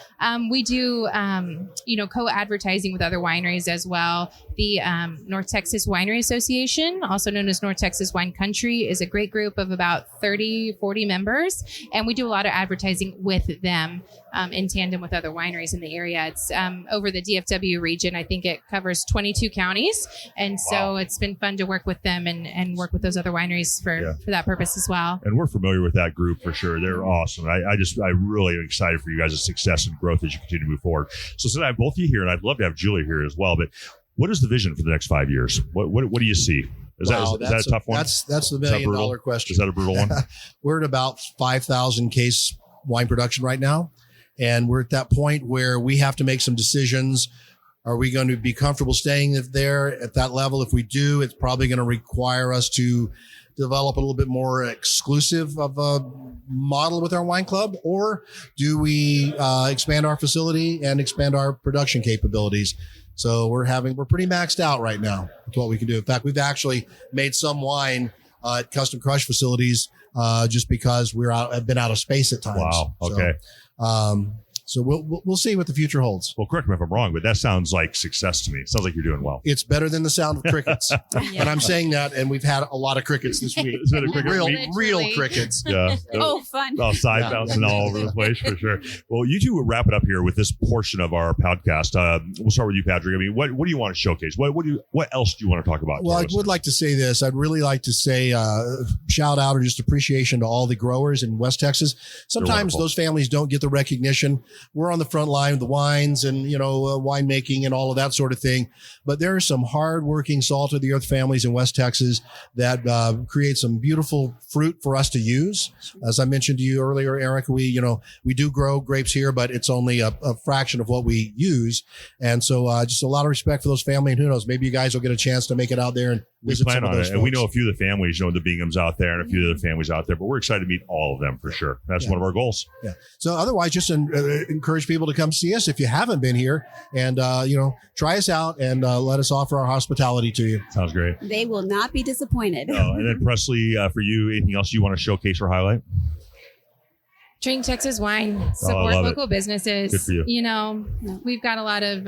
we do, co-advertising with other wineries as well. The North Texas Winery Association, also known as North Texas Wine Country, is a great group of about 30, 40 members. And we do a lot of advertising with them in tandem with other wineries in the area. It's over the DFW region. I think it covers 22 counties. And so it's been fun to work with them and work with those other wineries for that purpose as well. And we're familiar with that group for sure. They're awesome. I really am excited for you guys' success and growth as you continue to move forward. So since I have both of you here, and I'd love to have Julia here as well, but what is the vision for the next 5 years? What do you see? Is that a tough one? That's the $1 million question. Is that a brutal one? We're at about 5,000 case wine production right now. And we're at that point where we have to make some decisions. Are we going to be comfortable staying there at that level? If we do, it's probably going to require us to develop a little bit more exclusive of a model with our wine club, or do we expand our facility and expand our production capabilities? So we're pretty maxed out right now with what we can do. In fact, we've actually made some wine at custom crush facilities just because have been out of space at times. Wow. Okay. So we'll see what the future holds. Well, correct me if I'm wrong, but that sounds like success to me. It sounds like you're doing well. It's better than the sound of crickets. And I'm saying that, and we've had a lot of crickets this week. It's been a cricket week. Real crickets. Yeah. Fun. Side bouncing all over the place for sure. Well, you two will wrap it up here with this portion of our podcast. We'll start with you, Patrick. I mean, what do you want to showcase? What else do you want to talk about? Well, I would like to say this. I'd really like to say shout out or just appreciation to all the growers in West Texas. Sometimes those families don't get the recognition. We're on the front line with the wines and, winemaking and all of that sort of thing. But there are some hardworking salt of the earth families in West Texas that create some beautiful fruit for us to use. As I mentioned to you earlier, Eric, we do grow grapes here, but it's only a fraction of what we use. And so just a lot of respect for those families. And who knows, maybe you guys will get a chance to make it out there and we plan on it. And we know a few of the families, the Binghams out there and a few of the families out there, but we're excited to meet all of them for sure. That's one of our goals. Yeah. So otherwise, just encourage people to come see us if you haven't been here and, try us out and let us offer our hospitality to you. Sounds great. They will not be disappointed. And then Presley, for you, anything else you want to showcase or highlight? Drink Texas wine, support local businesses. Good for you. We've got a lot of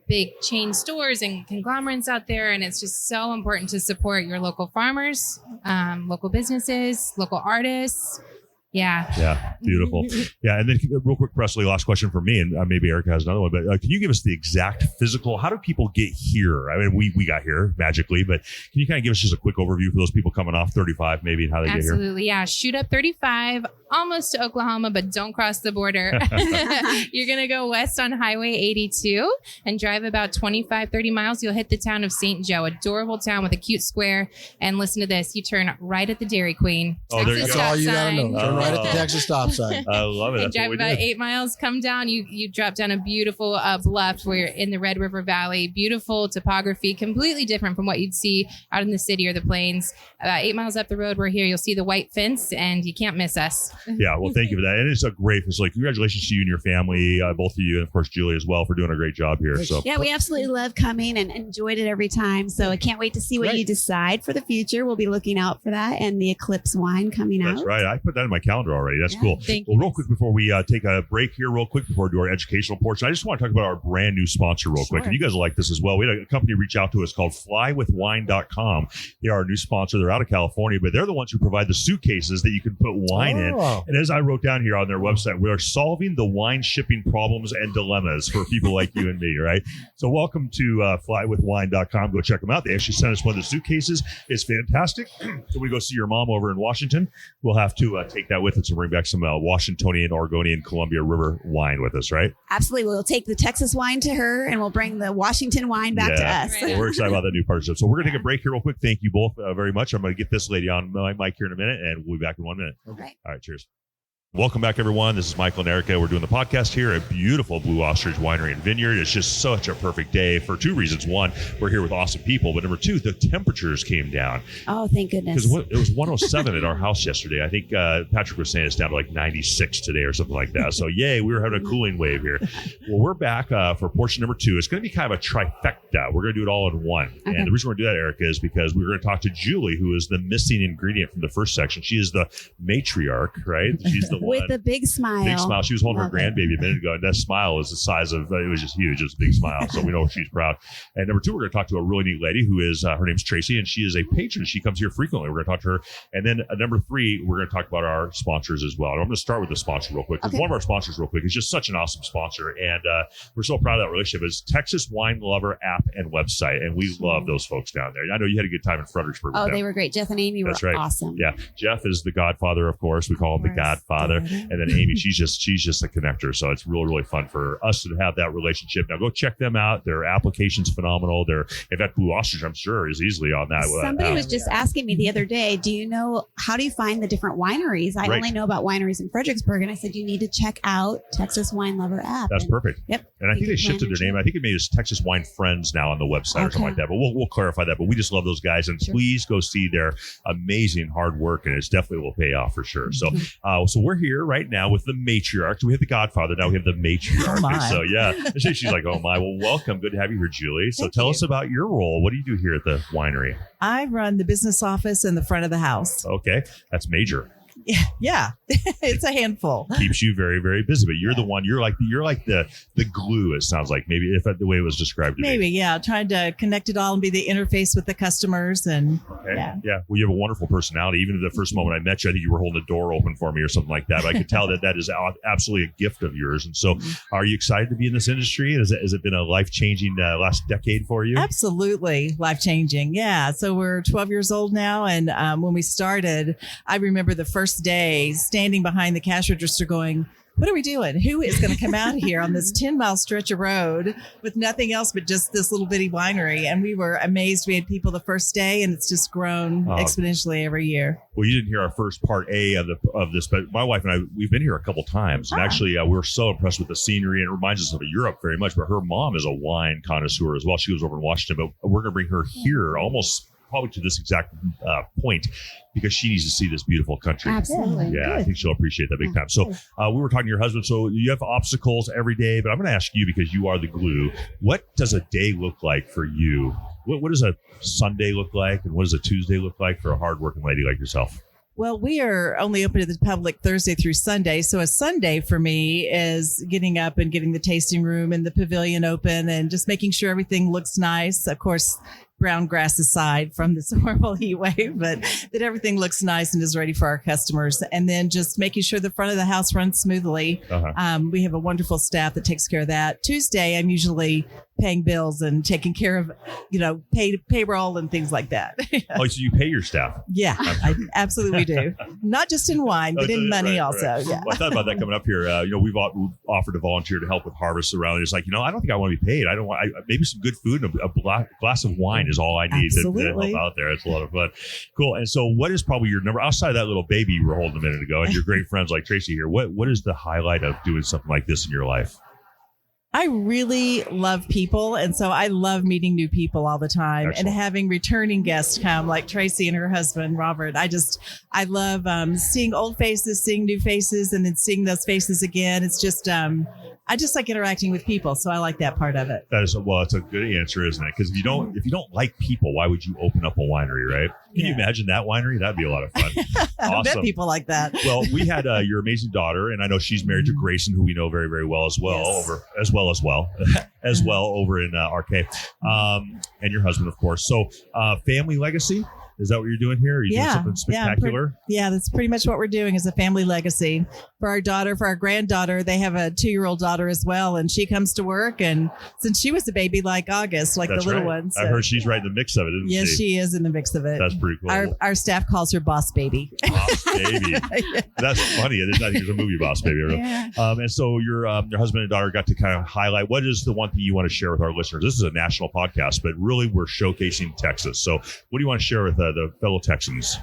big chain stores and conglomerates out there, and it's just so important to support your local farmers, local businesses, local artists. Yeah. Yeah. Beautiful. Yeah. And then real quick, Presley, last question for me, and maybe Erica has another one, but can you give us the exact physical, how do people get here? I mean, we got here magically, but can you kind of give us just a quick overview for those people coming off 35 maybe and how they get here? Absolutely. Yeah. Shoot up 35, almost to Oklahoma, but don't cross the border. You're going to go west on Highway 82 and drive about 25, 30 miles. You'll hit the town of St. Joe, adorable town with a cute square. And listen to this. You turn right at the Dairy Queen. Oh, there you go. That's all you got to know. Turn right at the Texas stop sign. I love it. And drive about 8 miles, come down. You drop down a beautiful bluff where you're in the Red River Valley. Beautiful topography, completely different from what you'd see out in the city or the plains. About 8 miles up the road, we're here. You'll see the white fence, and you can't miss us. Yeah, well, thank you for that. And it's a great facility. Congratulations to you and your family, both of you, and of course, Julie as well, for doing a great job here. So yeah, we absolutely love coming and enjoyed it every time. So I can't wait to see what you decide for the future. We'll be looking out for that and the Eclipse wine coming out. That's right. I put that in my calendar already. That's cool. Well, real quick before we take a break here, real quick before we do our educational portion, I just want to talk about our brand new sponsor real quick. And you guys will like this as well. We had a company reach out to us called flywithwine.com. They are our new sponsor. They're out of California, but they're the ones who provide the suitcases that you can put wine in. And as I wrote down here on their website, we are solving the wine shipping problems and dilemmas for people like you and me, right? So welcome to flywithwine.com. Go check them out. They actually sent us one of the suitcases. It's fantastic. So we go see your mom over in Washington. We'll have to take that with us and bring back some Washingtonian, Oregonian, Columbia River wine with us, right? Absolutely. We'll take the Texas wine to her and we'll bring the Washington wine back to us. Right. Well, we're excited about that new partnership. So we're going to take a break here real quick. Thank you both very much. I'm going to get this lady on my mic here in a minute and we'll be back in 1 minute. Okay. All right. Cheers. Welcome back, everyone. This is Michael and Erica. We're doing the podcast here at beautiful Blue Ostrich Winery and Vineyard. It's just such a perfect day for two reasons. One, we're here with awesome people. But number two, the temperatures came down. Oh, thank goodness. Because it was 107 at our house yesterday. I think Patrick was saying it's down to like 96 today or something like that. So, yay, we were having a cooling wave here. Well, we're back for portion number two. It's going to be kind of a trifecta. We're going to do it all in one. Okay. And the reason we're going to do that, Erica, is because we're going to talk to Julie, who is the missing ingredient from the first section. She is the matriarch, right? She's the one. With the big smile. Big smile. She was holding her grandbaby a minute ago, and that smile is the size of, it was just huge. It was a big smile. So we know she's proud. And number two, we're going to talk to a really neat lady who is, her name's Tracy, and she is a patron. She comes here frequently. We're going to talk to her. And then number three, we're going to talk about our sponsors as well. And I'm going to start with the sponsor real quick. Because one of our sponsors real quick is just such an awesome sponsor. And we're so proud of that relationship. It's Texas Wine Lover app and website. And we love those folks down there. I know you had a good time in Fredericksburg. Oh, they were great. Jeff and Amy were awesome. Yeah. Jeff is the godfather, of course. We call him the godfather. And then Amy, she's just a connector. So it's really, really fun for us to have that relationship. Now go check them out. Their application's phenomenal. In fact, Blue Ostrich, I'm sure, is easily on that. Somebody was just asking me the other day, how do you find the different wineries? I only know about wineries in Fredericksburg. And I said, you need to check out Texas Wine Lover app. That's perfect. Yep. And I think they shifted their name. I think it made it Texas Wine Friends now on the website or something like that. But we'll clarify that. But we just love those guys. And please go see their amazing hard work. And it's definitely will pay off for sure. So, so we're here right now with the matriarch. We have the godfather. Now we have the matriarch. Oh my. So yeah, she's like, oh my. Well, welcome. Good to have you here, Julie. So tell us about your role. What do you do here at the winery? I run the business office in the front of the house. Okay. That's major. Yeah, it's a handful. Keeps you very, very busy. But you're the one. You're like the glue. It sounds like maybe if the way it was described to Maybe, me. yeah. Trying to connect it all and be the interface with the customers. And okay. Yeah. Well, you have a wonderful personality. Even at the first moment I met you, I think you were holding a door open for me or something like that. But I could tell that is absolutely a gift of yours. And so, are you excited to be in this industry? Has it been a life-changing last decade for you? Absolutely life-changing. Yeah. So we're 12 years old now. And when we started, I remember the first day standing behind the cash register going, what are we doing? Who is going to come out here on this 10-mile stretch of road with nothing else but just this little bitty winery? And we were amazed. We had people the first day, and it's just grown exponentially every year. Well, you didn't hear our first part A of this, but my wife and I, we've been here a couple times. And actually, we're so impressed with the scenery. And it reminds us of Europe very much. But her mom is a wine connoisseur as well. She was over in Washington, but we're going to bring her here almost probably to this exact point, because she needs to see this beautiful country. Absolutely. Yeah, Good. I think she'll appreciate that big time. So we were talking to your husband. So you have obstacles every day, but I'm going to ask you, because you are the glue. What does a day look like for you? What does a Sunday look like? And what does a Tuesday look like for a hardworking lady like yourself? Well, we are only open to the public Thursday through Sunday. So a Sunday for me is getting up and getting the tasting room and the pavilion open and just making sure everything looks nice. Of course, brown grass aside from this horrible heat wave, but that everything looks nice and is ready for our customers. And then just making sure the front of the house runs smoothly. We have a wonderful staff that takes care of that. Tuesday, I'm usually paying bills and taking care of, payroll and things like that. Oh, so you pay your staff? Yeah, I absolutely do. Not just in wine, but in money also. Right. Yeah. Well, I thought about that coming up here. We've offered to volunteer to help with harvests around. It's like, I don't think I want to be paid. I don't want. Maybe some good food and a glass of wine is all I need to help out there. It's a lot of fun. Cool. And so, what is probably your number outside of that little baby you were holding a minute ago, and your great friends like Tracy here? What is the highlight of doing something like this in your life? I really love people. And so I love meeting new people all the time. Excellent. And having returning guests come like Tracy and her husband, Robert. I love seeing old faces, seeing new faces, and then seeing those faces again. It's just, I just like interacting with people. So I like that part of it. It's a good answer, isn't it? Because if you don't like people, why would you open up a winery, right? Can you imagine that winery? That'd be a lot of fun. I Awesome. met people like that. Well, we had your amazing daughter, and I know she's married to Grayson, who we know very, very well as well over in RK, and your husband, of course. So, family legacy. Is that what you're doing here? Are you doing something spectacular? Yeah, that's pretty much what we're doing is a family legacy. For our daughter, for our granddaughter, they have a 2-year-old daughter as well. And she comes to work. And since she was a baby like August, like That's the little right. one. So. I've heard she's right in the mix of it, isn't Yes, she? she is in the mix of it. That's pretty cool. Our staff calls her Boss Baby. Boss Baby. That's funny. I think there's a movie Boss Baby. Yeah. And so your husband and daughter got to kind of highlight, what is the one thing you want to share with our listeners? This is a national podcast, but really we're showcasing Texas. So what do you want to share with the fellow Texans?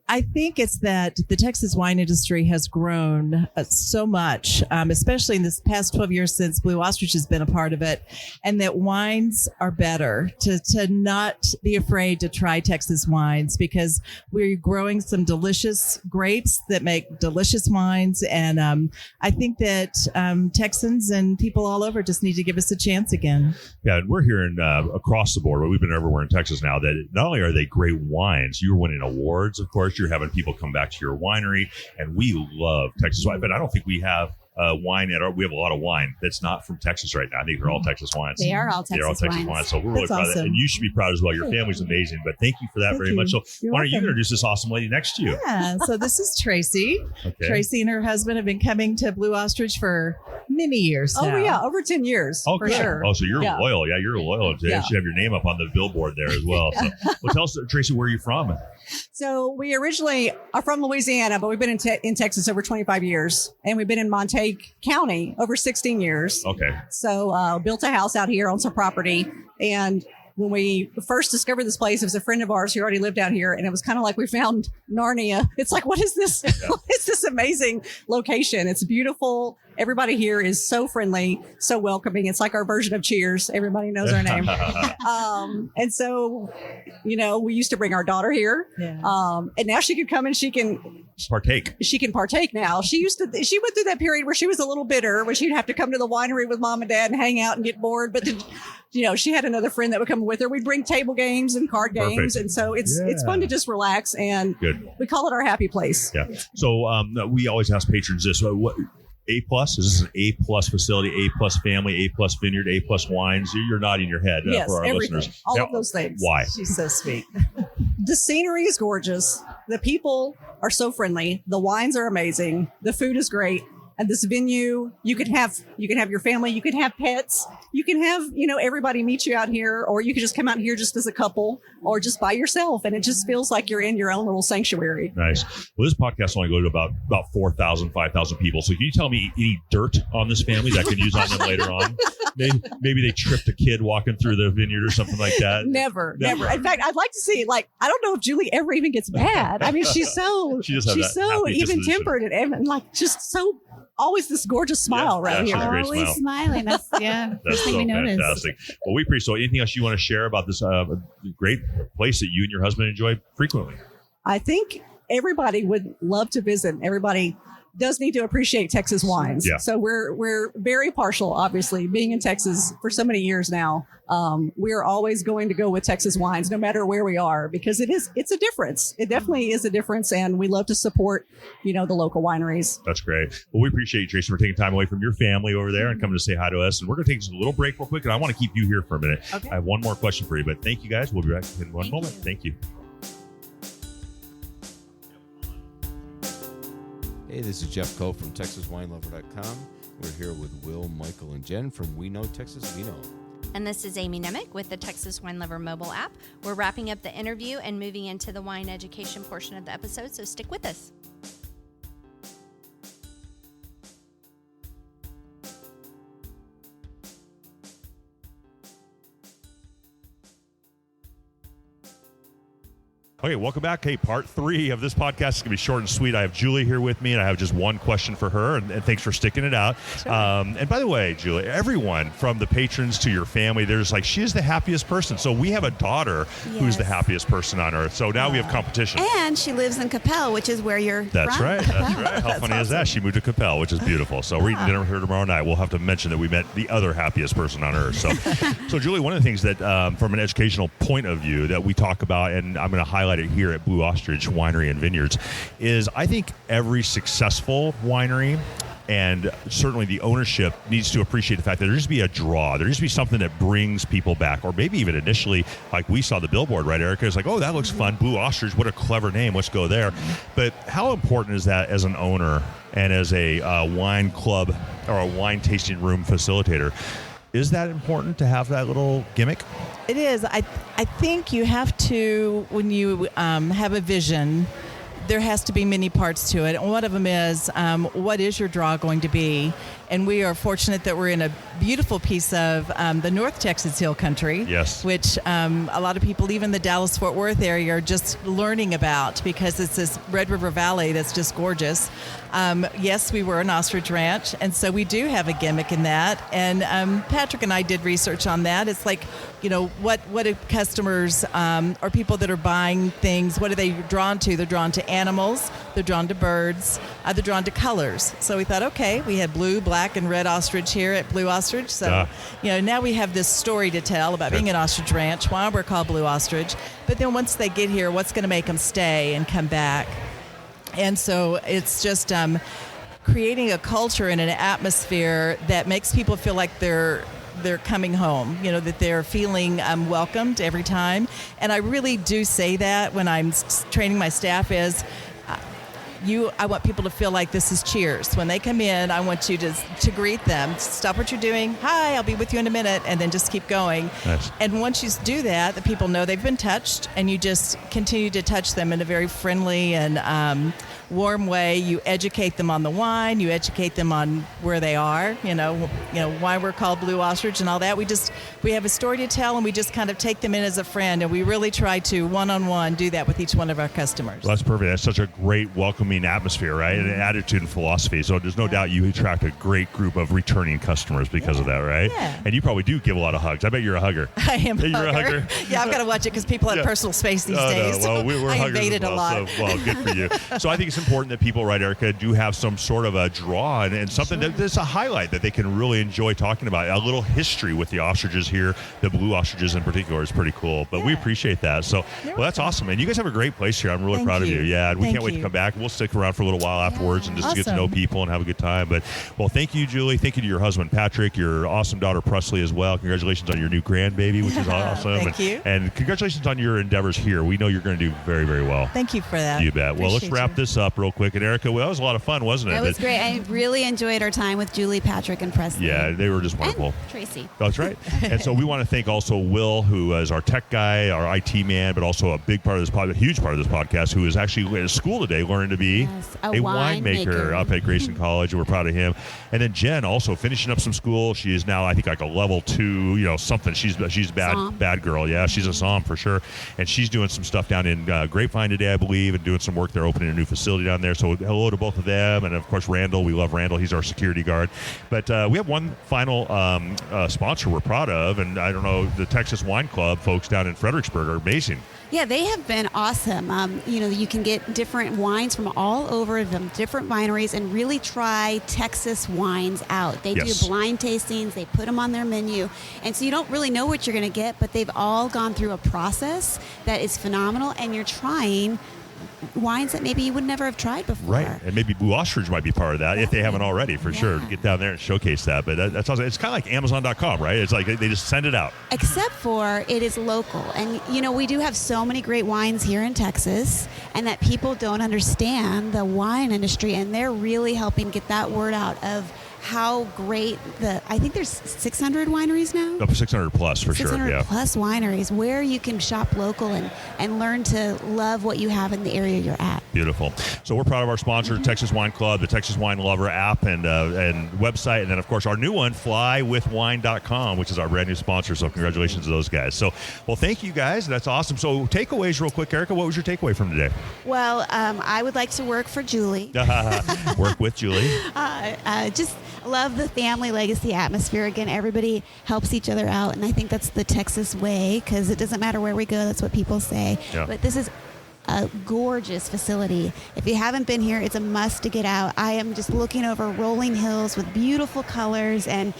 I think it's that the Texas wine industry has grown so much, especially in this past 12 years since Blue Ostrich has been a part of it, and that wines are better, to not be afraid to try Texas wines, because we're growing some delicious grapes that make delicious wines. And I think that Texans and people all over just need to give us a chance again. Yeah, and we're hearing across the board, but we've been everywhere in Texas now, that not only are they great wines, you're winning awards, of course. You're having people come back to your winery, and we love Texas wine. But I don't think we have wine we have a lot of wine that's not from Texas right now. I think they're all Texas wines. They are all Texas wines. So we're really proud of that. And you should be proud as well. Your family's amazing. But thank you for that very much. So why don't you introduce this awesome lady next to you? Yeah. So this is Tracy. Okay. Tracy and her husband have been coming to Blue Ostrich for many years now. Oh, yeah. Over 10 years. Oh, for good. sure. Oh, so you're loyal. Yeah, you're loyal. You should have your name up on the billboard there as well. So, well, tell us, Tracy, where are you from? So we originally are from Louisiana, but we've been in Texas over 25 years, and we've been in Montague County over 16 years. Okay. So built a house out here on some property, and when we first discovered this place, it was a friend of ours who already lived out here, and it was kind of like we found Narnia. It's like, what is this? Yeah. What is this amazing location? It's beautiful. Everybody here is so friendly, so welcoming. It's like our version of Cheers. Everybody knows our name. And so, we used to bring our daughter here, and now she can come and she can partake. She can partake now. She went through that period where she was a little bitter, when she'd have to come to the winery with mom and dad and hang out and get bored. But she had another friend that would come with her. We'd bring table games and card games. Perfect. And so it's fun to just relax, and Good. we call it our happy place. Yeah. So we always ask patrons this. What A+? Is this an A+ facility, A+ family, A+ vineyard, A+ wines? You're nodding your head Yes, for our everything. listeners. All Now, of those things. Why? She's so sweet. The scenery is gorgeous. The people are so friendly. The wines are amazing. The food is great. And this venue, you can have your family, you can have pets, you can have, everybody meet you out here, or you can just come out here just as a couple or just by yourself. And it just feels like you're in your own little sanctuary. Nice. Well, this podcast only goes to about 4,000, 5,000 people. So can you tell me any dirt on this family that I can use on them later on? Maybe they tripped a kid walking through the vineyard or something like that. Never. In fact, I'd like to see, I don't know if Julie ever even gets mad. I mean, she's so even tempered and just so always this gorgeous smile right she's here. a great Always smile. smiling. That's That's so we notice. fantastic. Well, we appreciate. So, anything else you want to share about this great place that you and your husband enjoy frequently? I think everybody would love to visit. Everybody does need to appreciate Texas wines. Yeah. So we're very partial, obviously, being in Texas for so many years now. We're always going to go with Texas wines, no matter where we are, because it's a difference. It definitely is a difference, and we love to support, the local wineries. That's great. Well, we appreciate you, Tracy, for taking time away from your family over there and coming to say hi to us. And we're going to take just a little break real quick, and I want to keep you here for a minute. Okay. I have one more question for you, but thank you guys. We'll be back in one moment. Thank you. Hey, this is Jeff Coe from TexasWineLover.com. We're here with Will, Michael, and Jen from We Know Texas Vino. And this is Amy Nemec with the Texas Wine Lover mobile app. We're wrapping up the interview and moving into the wine education portion of the episode, so stick with us. Okay, welcome back. Hey, part 3 of this podcast is going to be short and sweet. I have Julie here with me, and I have just one question for her, and thanks for sticking it out. Sure. And by the way, Julie, everyone from the patrons to your family, she is the happiest person. So we have a daughter who's the happiest person on earth. So now we have competition. And she lives in Capel, which is where you're That's from. right. That's right. How funny is that? She moved to Capel, which is beautiful. So we're eating dinner with her tomorrow night. We'll have to mention that we met the other happiest person on earth. So Julie, one of the things that from an educational point of view that we talk about, and I'm going to highlight it here at Blue Ostrich Winery and Vineyards, is I think every successful winery and certainly the ownership needs to appreciate the fact that there needs to be a draw. There needs to be something that brings people back, or maybe even initially, like we saw the billboard, right, Erica? It's like, oh, that looks fun. Blue Ostrich, what a clever name. Let's go there. But how important is that as an owner and as a wine club or a wine tasting room facilitator? Is that important to have that little gimmick? It is. I think you have to, when you have a vision, there has to be many parts to it. And one of them is, what is your draw going to be? And we are fortunate that we're in a beautiful piece of the North Texas Hill Country, yes, which a lot of people, even the Dallas-Fort Worth area, are just learning about because it's this Red River Valley that's just gorgeous. Yes, we were an ostrich ranch, and so we do have a gimmick in that. And Patrick and I did research on that. It's like, what do customers or people that are buying things, what are they drawn to? They're drawn to animals, they're drawn to birds, they're drawn to colors. So we thought, okay, we had blue, black, and red ostrich here at Blue Ostrich. So, now we have this story to tell about being an ostrich ranch, why we're called Blue Ostrich. But then once they get here, what's going to make them stay and come back? And so it's just creating a culture and an atmosphere that makes people feel like they're coming home, that they're feeling welcomed every time. And I really do say that when I'm training my staff is, I want people to feel like this is Cheers. When they come in, I want you to greet them. Stop what you're doing. Hi, I'll be with you in a minute, and then just keep going. Nice. And once you do that, the people know they've been touched, and you just continue to touch them in a very friendly and warm way. You educate them on the wine. You educate them on where they are. Why we're called Blue Ostrich and all that. We have a story to tell, and we just kind of take them in as a friend, and we really try to one-on-one do that with each one of our customers. Well, that's perfect. That's such a great welcoming atmosphere, right? And attitude and philosophy. So there's no doubt you attract a great group of returning customers because of that, right? Yeah. And you probably do give a lot of hugs. I bet you're a hugger. I am You're a hugger. Yeah, I've got to watch it because people have personal space these days. No. Well, we're I huggers invaded as well, a lot. So, well, good for you. So I think it's important that people, right, Erica, do have some sort of a draw and something that's a highlight that they can really enjoy talking about. A little history with the ostriches here, the blue ostriches in particular, is pretty cool. But we appreciate that. So, well, that's awesome. And you guys have a great place here. I'm really proud of you. Yeah, and we can't wait to come back. We'll stick around for a little while afterwards and just get to know people and have a good time. But, well, thank you, Julie. Thank you to your husband, Patrick, your awesome daughter, Presley, as well. Congratulations on your new grandbaby, which is awesome. Thank you. And congratulations on your endeavors here. We know you're going to do very, very well. Thank you for that. You bet. Well, let's wrap this up real quick. And Erica, well, that was a lot of fun, wasn't it? That was great. I really enjoyed our time with Julie, Patrick, and Presley. Yeah, they were just wonderful. And Tracy. That's right. And so we want to thank also Will, who is our tech guy, our IT man, but also a big part of this podcast, a huge part of this podcast, who is actually at school today learning to be a winemaker up at Grayson College. And we're proud of him. And then Jen also finishing up some school. She is now, I think, like a level 2, something. She's bad girl. Yeah, she's a som for sure. And she's doing some stuff down in Grapevine today, I believe, and doing some work. They're opening a new facility down there. So hello to both of them. And of course, Randall. We love Randall. He's our security guard. But we have one final sponsor we're proud of. And I don't know, the Texas Wine Club folks down in Fredericksburg are amazing. Yeah, they have been awesome. You can get different wines from all over them, different wineries, and really try Texas wines out. They do blind tastings. They put them on their menu. And so you don't really know what you're going to get, but they've all gone through a process that is phenomenal, and you're trying wines that maybe you would never have tried before. Right. And maybe Blue Ostrich might be part of that if they haven't already, for sure. Get down there and showcase that. But that's awesome. It's kind of like Amazon.com, right? It's like they just send it out. Except for it is local. And, we do have so many great wines here in Texas, and that people don't understand the wine industry, and they're really helping get that word out of how great I think there's 600 wineries now? Up to 600 plus for 600 sure, plus wineries where you can shop local and learn to love what you have in the area you're at. Beautiful. So we're proud of our sponsor, Texas Wine Club, the Texas Wine Lover app and website, and then, of course, our new one, flywithwine.com, which is our brand new sponsor. So congratulations to those guys. So, well, thank you guys. That's awesome. So takeaways real quick, Erica. What was your takeaway from today? Well, I would like to work for Julie. Work with Julie. Just love the family legacy atmosphere. Again, everybody helps each other out, and I think that's the Texas way, because it doesn't matter where we go. That's what people say. Yeah. But this is a gorgeous facility. If you haven't been here, it's a must to get out. I am just looking over rolling hills with beautiful colors and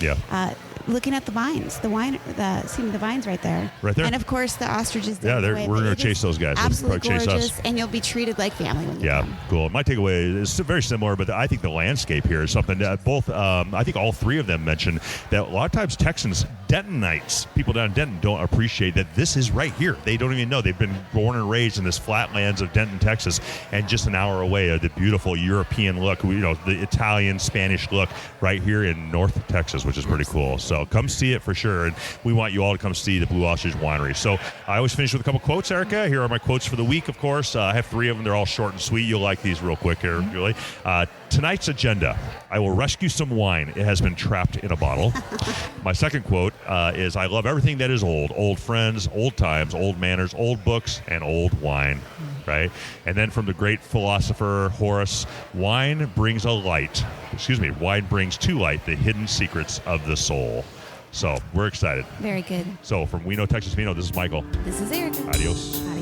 looking at the vines, the vines right there. Right there. And of course the ostriches. Yeah, we're going to chase those guys. Absolutely gorgeous, chase us. And you'll be treated like family when you come. Cool. My takeaway is very similar, but I think the landscape here is something that I think all three of them mentioned that a lot of times Texans, Dentonites, people down in Denton don't appreciate that this is right here. They don't even know. They've been born and raised in this flatlands of Denton, Texas, and just an hour away of the beautiful European look, the Italian, Spanish look right here in North Texas, which is pretty cool. So come see it for sure, and we want you all to come see the Blue Ostrich Winery. So I always finish with a couple quotes, Erica. Here are my quotes for the week, of course. I have three of them. They're all short and sweet. You'll like these real quick here, Julie. Tonight's agenda: I will rescue some wine. It has been trapped in a bottle. My second quote is: I love everything that is old. Old friends, old times, old manners, old books, and old wine. Right? And then from the great philosopher Horace, wine brings to light the hidden secrets of the soul. So we're excited. Very good. So from We Know Texas Vino, this is Michael. This is Erica. Adios. Adios.